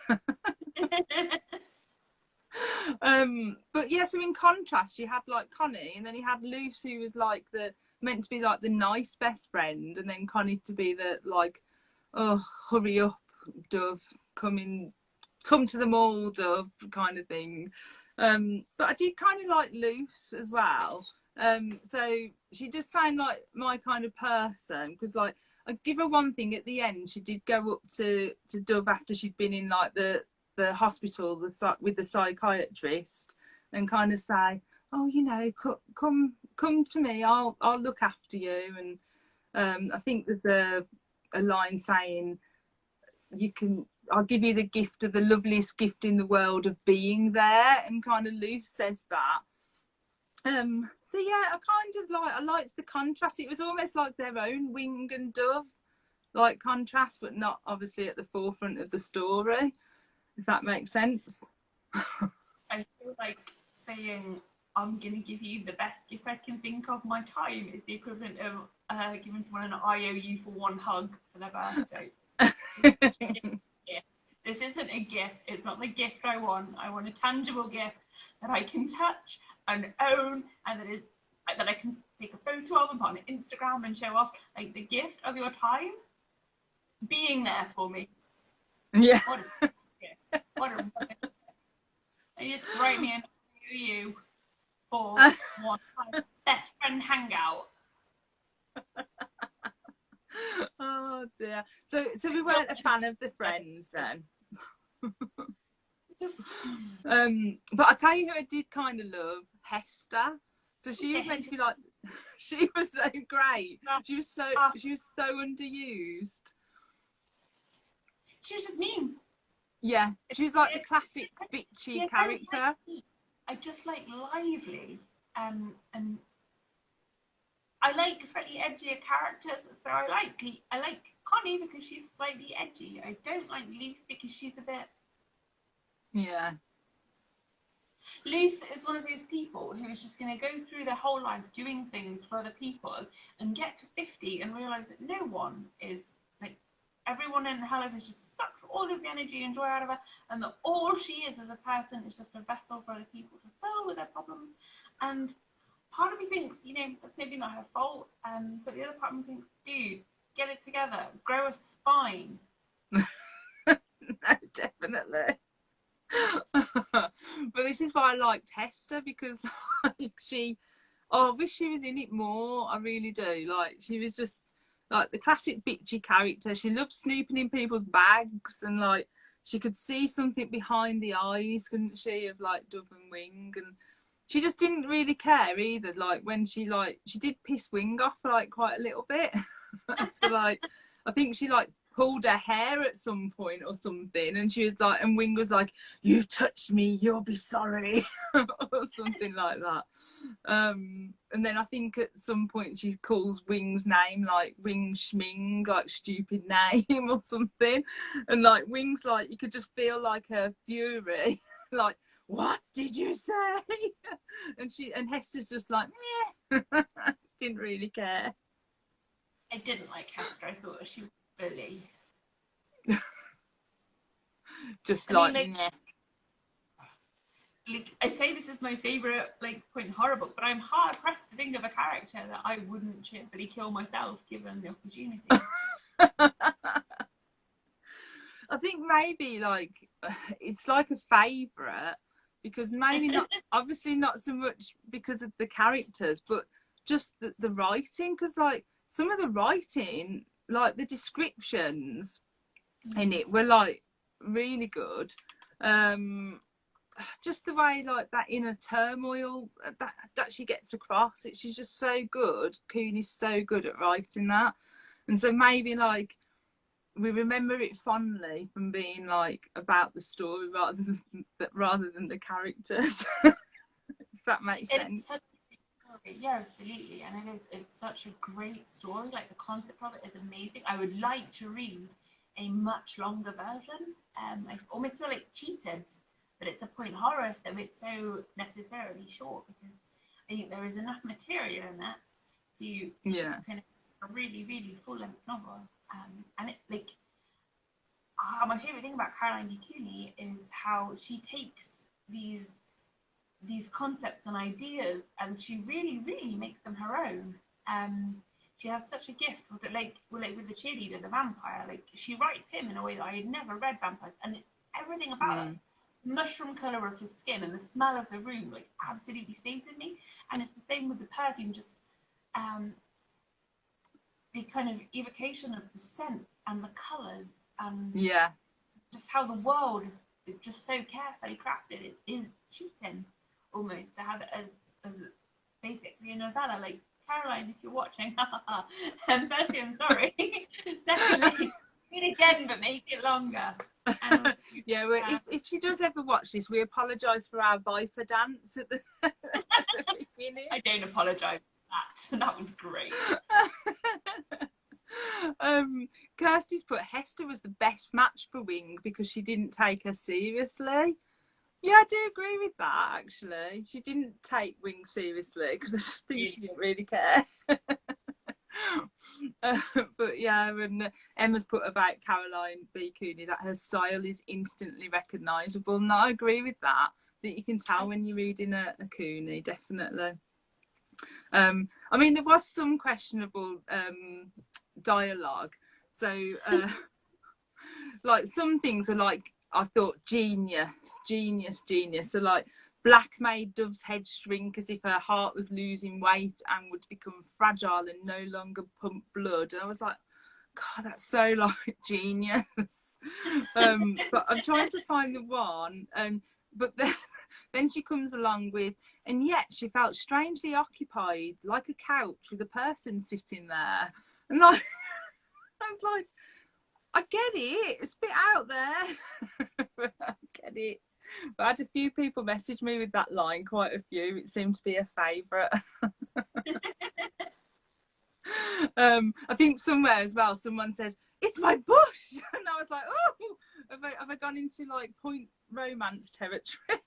Speaker 1: But yeah, so in contrast, you had like Connie, and then you had Luce, who was like meant to be like the nice best friend, and then Connie to be the like, oh, hurry up, Dove, come to the mall, Dove, kind of thing. But I did kind of like Luce as well. So she does sound like my kind of person, because like I give her one thing at the end. She did go up to Dove after she'd been in like the hospital with the psychiatrist, and kind of say, oh, you know, come to me, I'll look after you. And I think there's a line saying, I'll give you the gift of the loveliest gift in the world of being there, and kind of Luce says that. So yeah, I liked the contrast. It was almost like their own Wing and Dove like contrast, but not obviously at the forefront of the story, if that makes sense.
Speaker 2: I feel like saying I'm gonna give you the best gift I can think of my time is the equivalent of giving someone an IOU for one hug for their birthday. Yeah. This isn't a gift. It's not the gift I want. I want a tangible gift that I can touch and own, and that I can take a photo of and put on Instagram and show off. Like the gift of your time being there for me.
Speaker 1: Yeah.
Speaker 2: What a gift. What a gift. They just write me an IOU for one time. Best friend hangout.
Speaker 1: Oh dear. So we weren't a fan of the Friends then. But I tell you who I did kind of love, Hester. So she was meant to be like, she was so great. She was so underused.
Speaker 2: She was just mean.
Speaker 1: Yeah, she was like the classic bitchy character.
Speaker 2: I just like lively, and I like slightly edgier characters. So I like Cooney because she's slightly edgy. I don't like Luce because she's a bit.
Speaker 1: Yeah.
Speaker 2: Luce is one of those people who is just going to go through their whole life doing things for other people and get to 50 and realise that no one is, like, everyone in her life has just sucked all of the energy and joy out of her, and that all she is as a person is just a vessel for other people to fill with their problems. And part of me thinks, you know, that's maybe not her fault, but the other part of me thinks, dude, get it together, grow a spine.
Speaker 1: No, definitely. But this is why I liked Hester, because like I wish she was in it more. I really do. Like, she was just like the classic bitchy character. She loved snooping in people's bags, and like she could see something behind the eyes, couldn't she, of like Dove and Wing, and she just didn't really care either. Like when she did piss Wing off like quite a little bit. So like I think she like pulled her hair at some point or something, and she was like, and Wing was like, "You touched me, you'll be sorry," or something like that. And then I think at some point she calls Wing's name like Wing Schming, like stupid name or something, and like Wing's like, you could just feel like her fury, like, what did you say? And Hester's just like, meh. Didn't really care.
Speaker 2: I didn't like Hester. I thought she was bully.
Speaker 1: Just
Speaker 2: I
Speaker 1: mean,
Speaker 2: like I say this is my favourite like point in horror book, but I'm hard pressed to think of a character that I wouldn't cheerfully kill myself given the opportunity.
Speaker 1: I think maybe like it's like a favourite, because maybe not, obviously not so much because of the characters, but just the writing, because like some of the writing, like the descriptions in it were like really good. Just the way like that inner turmoil that she gets across, she's just so good. Cooney's so good at writing that, and so maybe like we remember it fondly from being like about the story rather than the characters. If that makes sense.
Speaker 2: Yeah, absolutely, and it's such a great story. Like the concept of it is amazing. I would like to read a much longer version. I almost feel like cheated, but it's a point horror, so it's so necessarily short, because I think there is enough material in that to kind of a really, really full-length novel. And it like my favorite thing about Caroline D. Cooney is how she takes these concepts and ideas and she really, really makes them her own. She has such a gift with with the cheerleader, the vampire. Like, she writes him in a way that I had never read vampires, and everything about it, the mushroom colour of his skin and the smell of the room, like, absolutely stays with me. And it's the same with the perfume, just the kind of evocation of the scents and the colours, and just how the world is just so carefully crafted. It is cheating almost to have it as basically a novella. Like, Caroline, if you're watching, Perfume, sorry, definitely read it again, but make it longer.
Speaker 1: Well, if she does ever watch this, we apologise for our Viper dance at the beginning.
Speaker 2: I don't apologise for that. That was great.
Speaker 1: Kirsty's put Hester was the best match for Wing because she didn't take her seriously. Yeah, I do agree with that, actually. She didn't take Wing seriously because I just think she didn't really care. But yeah, and Emma's put about Caroline B. Cooney that her style is instantly recognisable. And I agree with that you can tell when you're reading a Cooney, definitely. I mean, there was some questionable dialogue. So, like, some things were like, I thought genius. So like, Black made Dove's head shrink as if her heart was losing weight and would become fragile and no longer pump blood. And I was like, God, that's so like genius. But I'm trying to find the one. But then she comes along with, and yet she felt strangely occupied, like a couch with a person sitting there. And like, I was like, I get it. It's a bit out there. I get it. But I had a few people message me with that line, quite a few. It seemed to be a favourite. I think somewhere as well, someone says, "It's my bush." And I was like, oh, have I gone into like point romance territory?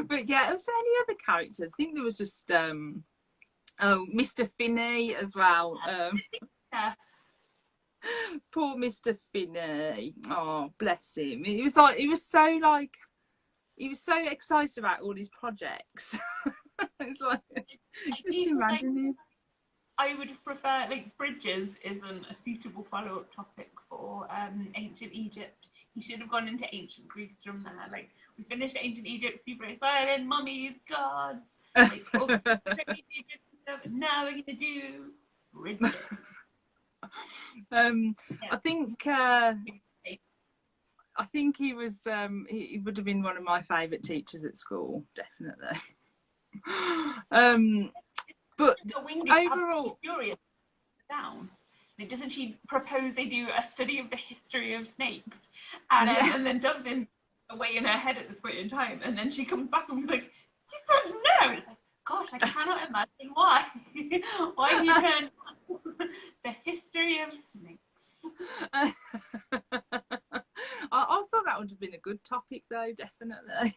Speaker 1: But yeah, was there any other characters? I think there was just Mr. Finney as well.
Speaker 2: Yeah.
Speaker 1: Poor Mr. Finney. Oh, bless him. He was so excited about all his projects. It's like, just imagine him.
Speaker 2: I would prefer, like, bridges isn't a suitable follow-up topic for ancient Egypt. He should have gone into ancient Greece from there. Like, we finished ancient Egypt, super excited, mummies, gods, like, Egypt, now we're gonna do bridges.
Speaker 1: I think he was he would have been one of my favourite teachers at school, definitely. But overall,
Speaker 2: down. Like, doesn't she propose they do a study of the history of snakes, and then doves in away in her head at this point in time, and then she comes back and was like, "You said no." It's like, gosh, I cannot imagine why. Why you turned the history of snakes.
Speaker 1: I thought that would have been a good topic, though, definitely.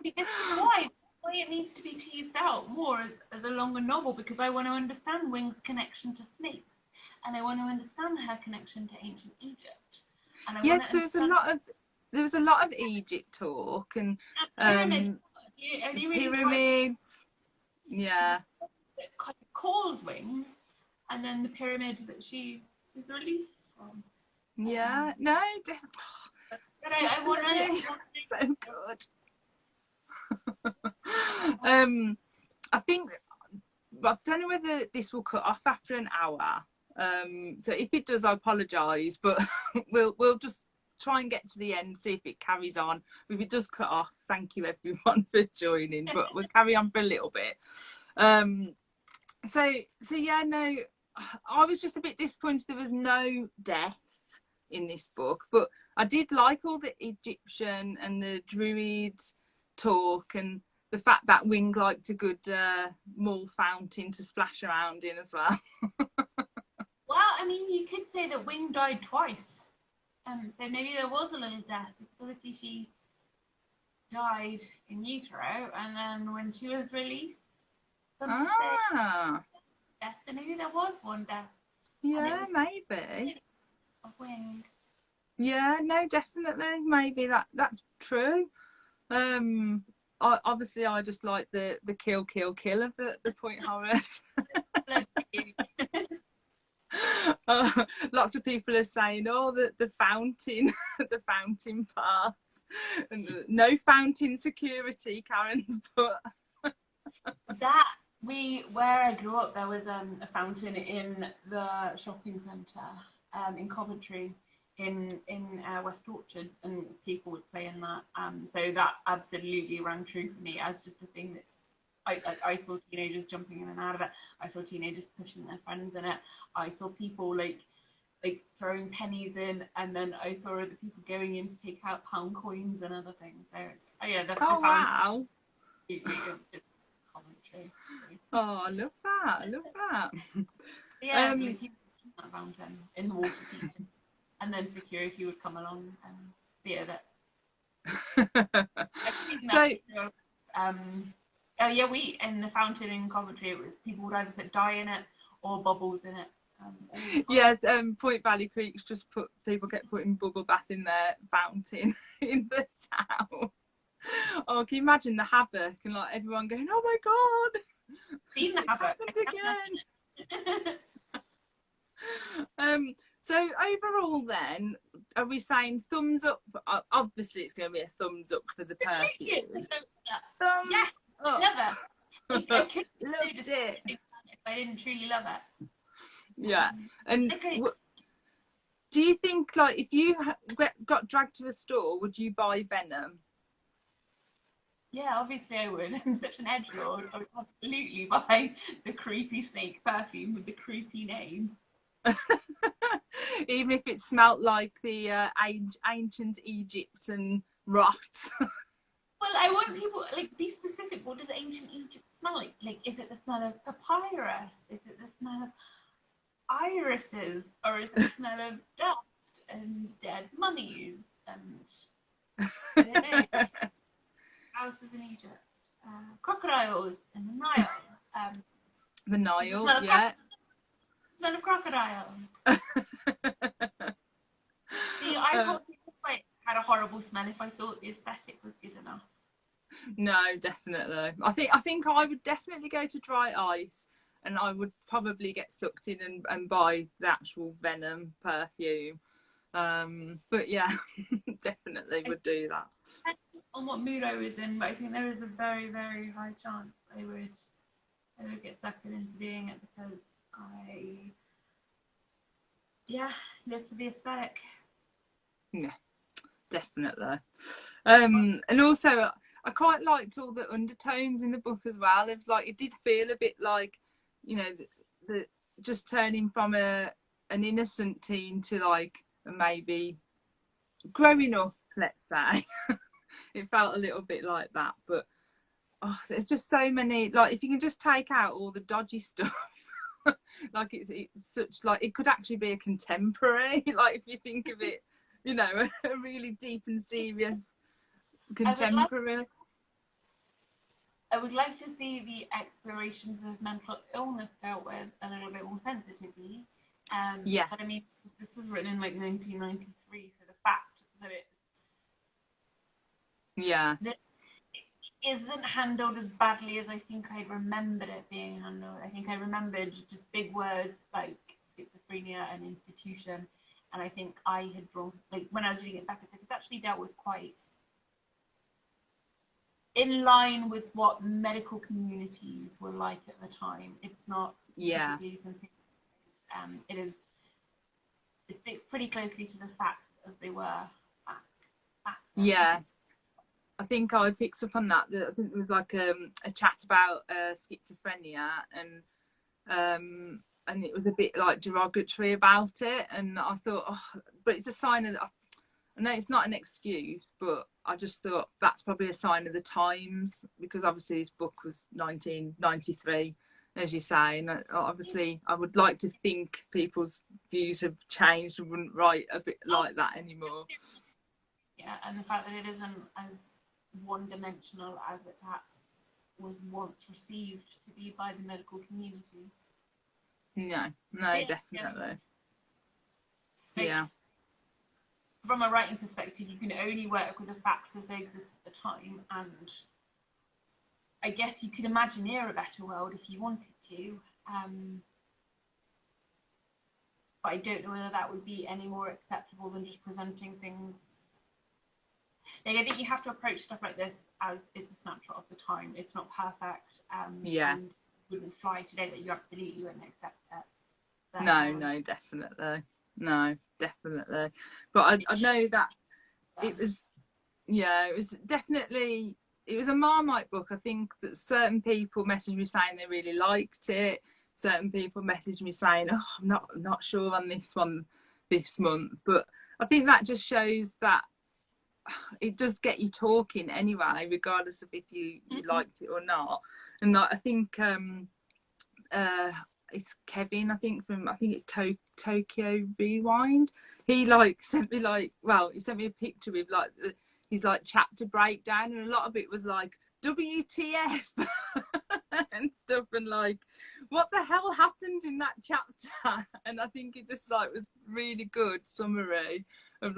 Speaker 2: This is why it needs to be teased out more as a longer novel, because I want to understand Wing's connection to snakes, and I want to understand her connection to ancient Egypt. And I
Speaker 1: because there was a lot of Egypt talk and pyramids. Yeah.
Speaker 2: It calls Wing, and then the pyramid that she is released from.
Speaker 1: Yeah, no,
Speaker 2: but I want to.
Speaker 1: So good. I think I don't know whether this will cut off after an hour. So if it does, I apologise, but we'll just try and get to the end, see if it carries on. If it does cut off, thank you everyone for joining, but we'll carry on for a little bit. So yeah, no, I was just a bit disappointed there was no death in this book, but I did like all the Egyptian and the Druid talk, and the fact that Wing liked a good mall fountain to splash around in as well.
Speaker 2: Well, I mean, you could say that Wing died twice, so maybe there was a little death. Obviously, she died in utero, and then when she was released, death, so maybe there was one death.
Speaker 1: Yeah, maybe.
Speaker 2: Of Wing.
Speaker 1: Yeah, no, definitely. Maybe that's true. Obviously, I just like the kill of the point horrors. Lots of people are saying, oh, the fountain, the fountain parts, and no fountain security, Karen's put.
Speaker 2: Where I grew up, there was a fountain in the shopping centre in Coventry, in West Orchards, and people would play in that. So that absolutely rang true for me as just a thing that I saw teenagers jumping in and out of it. I saw teenagers pushing their friends in it. I saw people like throwing pennies in, and then I saw other people going in to take out pound coins and other things. So
Speaker 1: wow.
Speaker 2: Commentary.
Speaker 1: Oh, I love that. I love that.
Speaker 2: Yeah, people in that fountain in the water feature, and then security would come along and see it. We in the fountain in Coventry, it was people would either put dye in it or bubbles in it.
Speaker 1: Point Valley Creeks just people kept putting bubble bath in their fountain in the town. Oh, can you imagine the havoc and like everyone going, oh my god,
Speaker 2: seen the havoc
Speaker 1: again. So overall then, are we saying thumbs up? Obviously it's going to be a thumbs up for the Perfume.
Speaker 2: Yes,
Speaker 1: up.
Speaker 2: never.
Speaker 1: Loved it.
Speaker 2: I didn't truly love it.
Speaker 1: Yeah. And
Speaker 2: Okay.
Speaker 1: do you think, like, if you got dragged to a store, would you buy Venom?
Speaker 2: Yeah, obviously I would. I'm such an edgelord. I would absolutely buy the creepy snake perfume with the creepy name.
Speaker 1: Even if it smelt like the ancient Egypt and rot.
Speaker 2: Well, I want people, like, be specific. What does ancient Egypt smell like? Like, is it the smell of papyrus? Is it the smell of irises? Or is it the smell of dust and dead mummies? And I don't know. Houses in Egypt. Crocodiles in the Nile.
Speaker 1: The Nile, yeah.
Speaker 2: Smell of crocodiles. See, I probably had a horrible smell if I thought the aesthetic was good enough.
Speaker 1: No, definitely. I think I would definitely go to dry ice, and I would probably get sucked in and buy the actual Venom perfume. But yeah, definitely would do that.
Speaker 2: On what mood I was in, but I think there is a very, very high chance I would get sucked into doing it because I live for the aesthetic.
Speaker 1: Yeah, definitely. And also I quite liked all the undertones in the book as well. It was like, it did feel a bit like, you know, the just turning from an innocent teen to like maybe growing up, let's say. It felt a little bit like that, but there's just so many, like, if you can just take out all the dodgy stuff, like it's such, like, it could actually be a contemporary, like, if you think of it, you know, a really deep and serious contemporary.
Speaker 2: I would like to see the explorations of mental illness dealt with a little bit more sensitively.
Speaker 1: Yes.
Speaker 2: But I mean, this was written in like 1993, so the fact that that it isn't handled as badly as I think I remembered it being handled. I think I remembered just big words like schizophrenia and institution, and I think I had drawn, like, when I was reading it back, it's actually dealt with quite in line with what medical communities were like at the time. It's not it fits pretty closely to the facts as they were back then.
Speaker 1: Yeah, I think I picked up on that. I think there was like a chat about schizophrenia, and it was a bit like derogatory about it, and I thought, but it's a sign of, I know it's not an excuse, but I just thought that's probably a sign of the times, because obviously his book was 1993, as you say, and obviously I would like to think people's views have changed and wouldn't write a bit like that anymore.
Speaker 2: Yeah, and the fact that it isn't as one-dimensional as it perhaps was once received to be by the medical community.
Speaker 1: No, definitely. Yeah.
Speaker 2: From a writing perspective, you can only work with the facts as they exist at the time, and I guess you could imagineer a better world if you wanted to. But I don't know whether that would be any more acceptable than just presenting things. Like, I think you have to approach stuff like this as it's a snapshot of the time. It's not perfect. And it wouldn't fly today, that you absolutely wouldn't accept it. But,
Speaker 1: no, definitely. No, definitely. But I know that it was definitely, it was a Marmite book. I think that certain people messaged me saying they really liked it. Certain people messaged me saying, I'm not sure on this one this month. But I think that just shows that it does get you talking anyway, regardless of if you liked it or not. And I think it's Kevin, I think it's Tokyo Rewind. He sent me a picture with his chapter breakdown, and a lot of it was like WTF and stuff, and what the hell happened in that chapter. And I think it just was really good summary of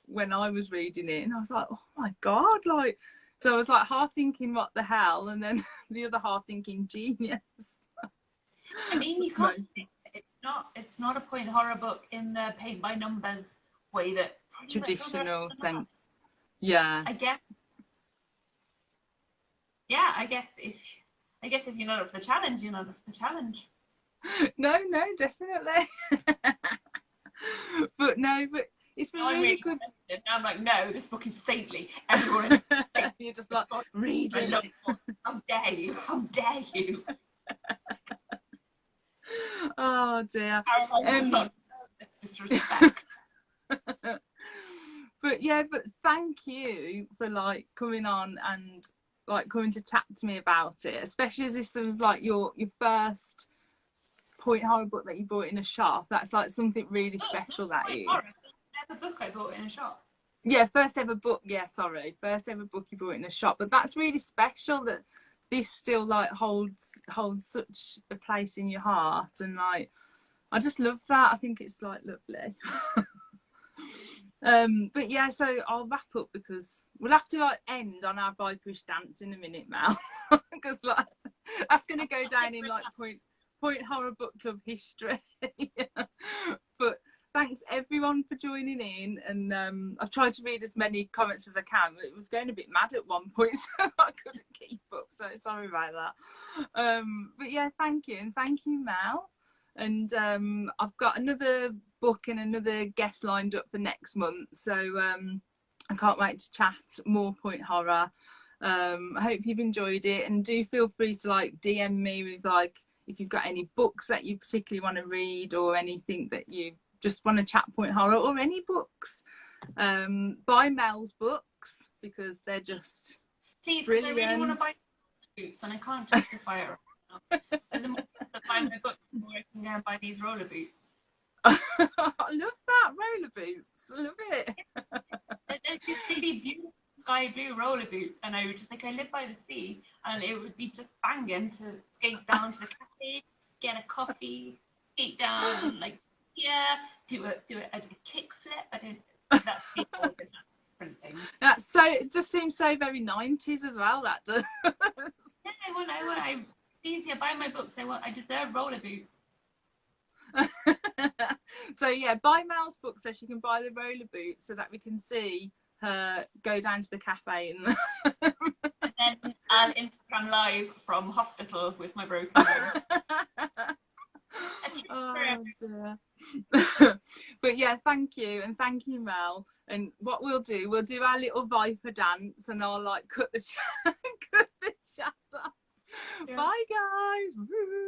Speaker 1: when I was reading it, and I was like, oh my god, so I was half thinking what the hell, and then the other half thinking genius.
Speaker 2: I mean, you can't. It's not a point horror book in the paint by numbers way that
Speaker 1: traditional sense. Yeah.
Speaker 2: I guess. Yeah, I guess if you're not up for the challenge, you're not up for the challenge.
Speaker 1: No, definitely. But it's been really good.
Speaker 2: Now I'm like, no, this book is saintly. Everyone is
Speaker 1: You're just like, read it.
Speaker 2: How dare you? How dare you?
Speaker 1: Oh dear.
Speaker 2: That's disrespect.
Speaker 1: But thank you for like coming on and like coming to chat to me about it, especially as this was like your first point horror book that you bought in a shop. That's like something really special. That is.
Speaker 2: The book I bought in a shop.
Speaker 1: Yeah, first ever book. Yeah, sorry, first ever book you bought in a shop. But that's really special that this still like holds such a place in your heart, and like I just love that. I think it's like lovely. But yeah, so I'll wrap up because we'll have to like end on our viperish dance in a minute, Mel, because like that's going to go down in like point horror book club history. But thanks everyone for joining in, and I've tried to read as many comments as I can, but it was going a bit mad at one point, so I couldn't keep up, so sorry about that. But yeah, thank you, and thank you, Mel. And I've got another book and another guest lined up for next month, so I can't wait to chat more point horror. I hope you've enjoyed it, and do feel free to like DM me with like if you've got any books that you particularly want to read, or anything that you just want to chat point horror, or any books. Buy Mel's books because they're just
Speaker 2: please,
Speaker 1: brilliant.
Speaker 2: I really want to buy boots and I can't justify it right now. So the more I buy my books, the more I can go and buy these roller boots.
Speaker 1: I love that, roller boots. I love it.
Speaker 2: They're just really beautiful sky blue roller boots, and I would just like, I live by the sea, and it would be just banging to skate down to the cafe, get a coffee, skate down, and like, yeah, do a kick flip. I don't. That's skateboard, that's a different thing.
Speaker 1: That's so. It just seems so very 90s as well. That does.
Speaker 2: Yeah, I want. Please, yeah, buy my books. I deserve roller boots.
Speaker 1: So yeah, buy Mel's book so she can buy the roller boots so that we can see her go down to the cafe and
Speaker 2: then I'll Instagram live from hospital with my broken bones.
Speaker 1: Oh dear. But yeah, thank you, and thank you, Mel. And what we'll do our little viper dance, and I'll like cut the chat off. Yeah. Bye guys. Woo.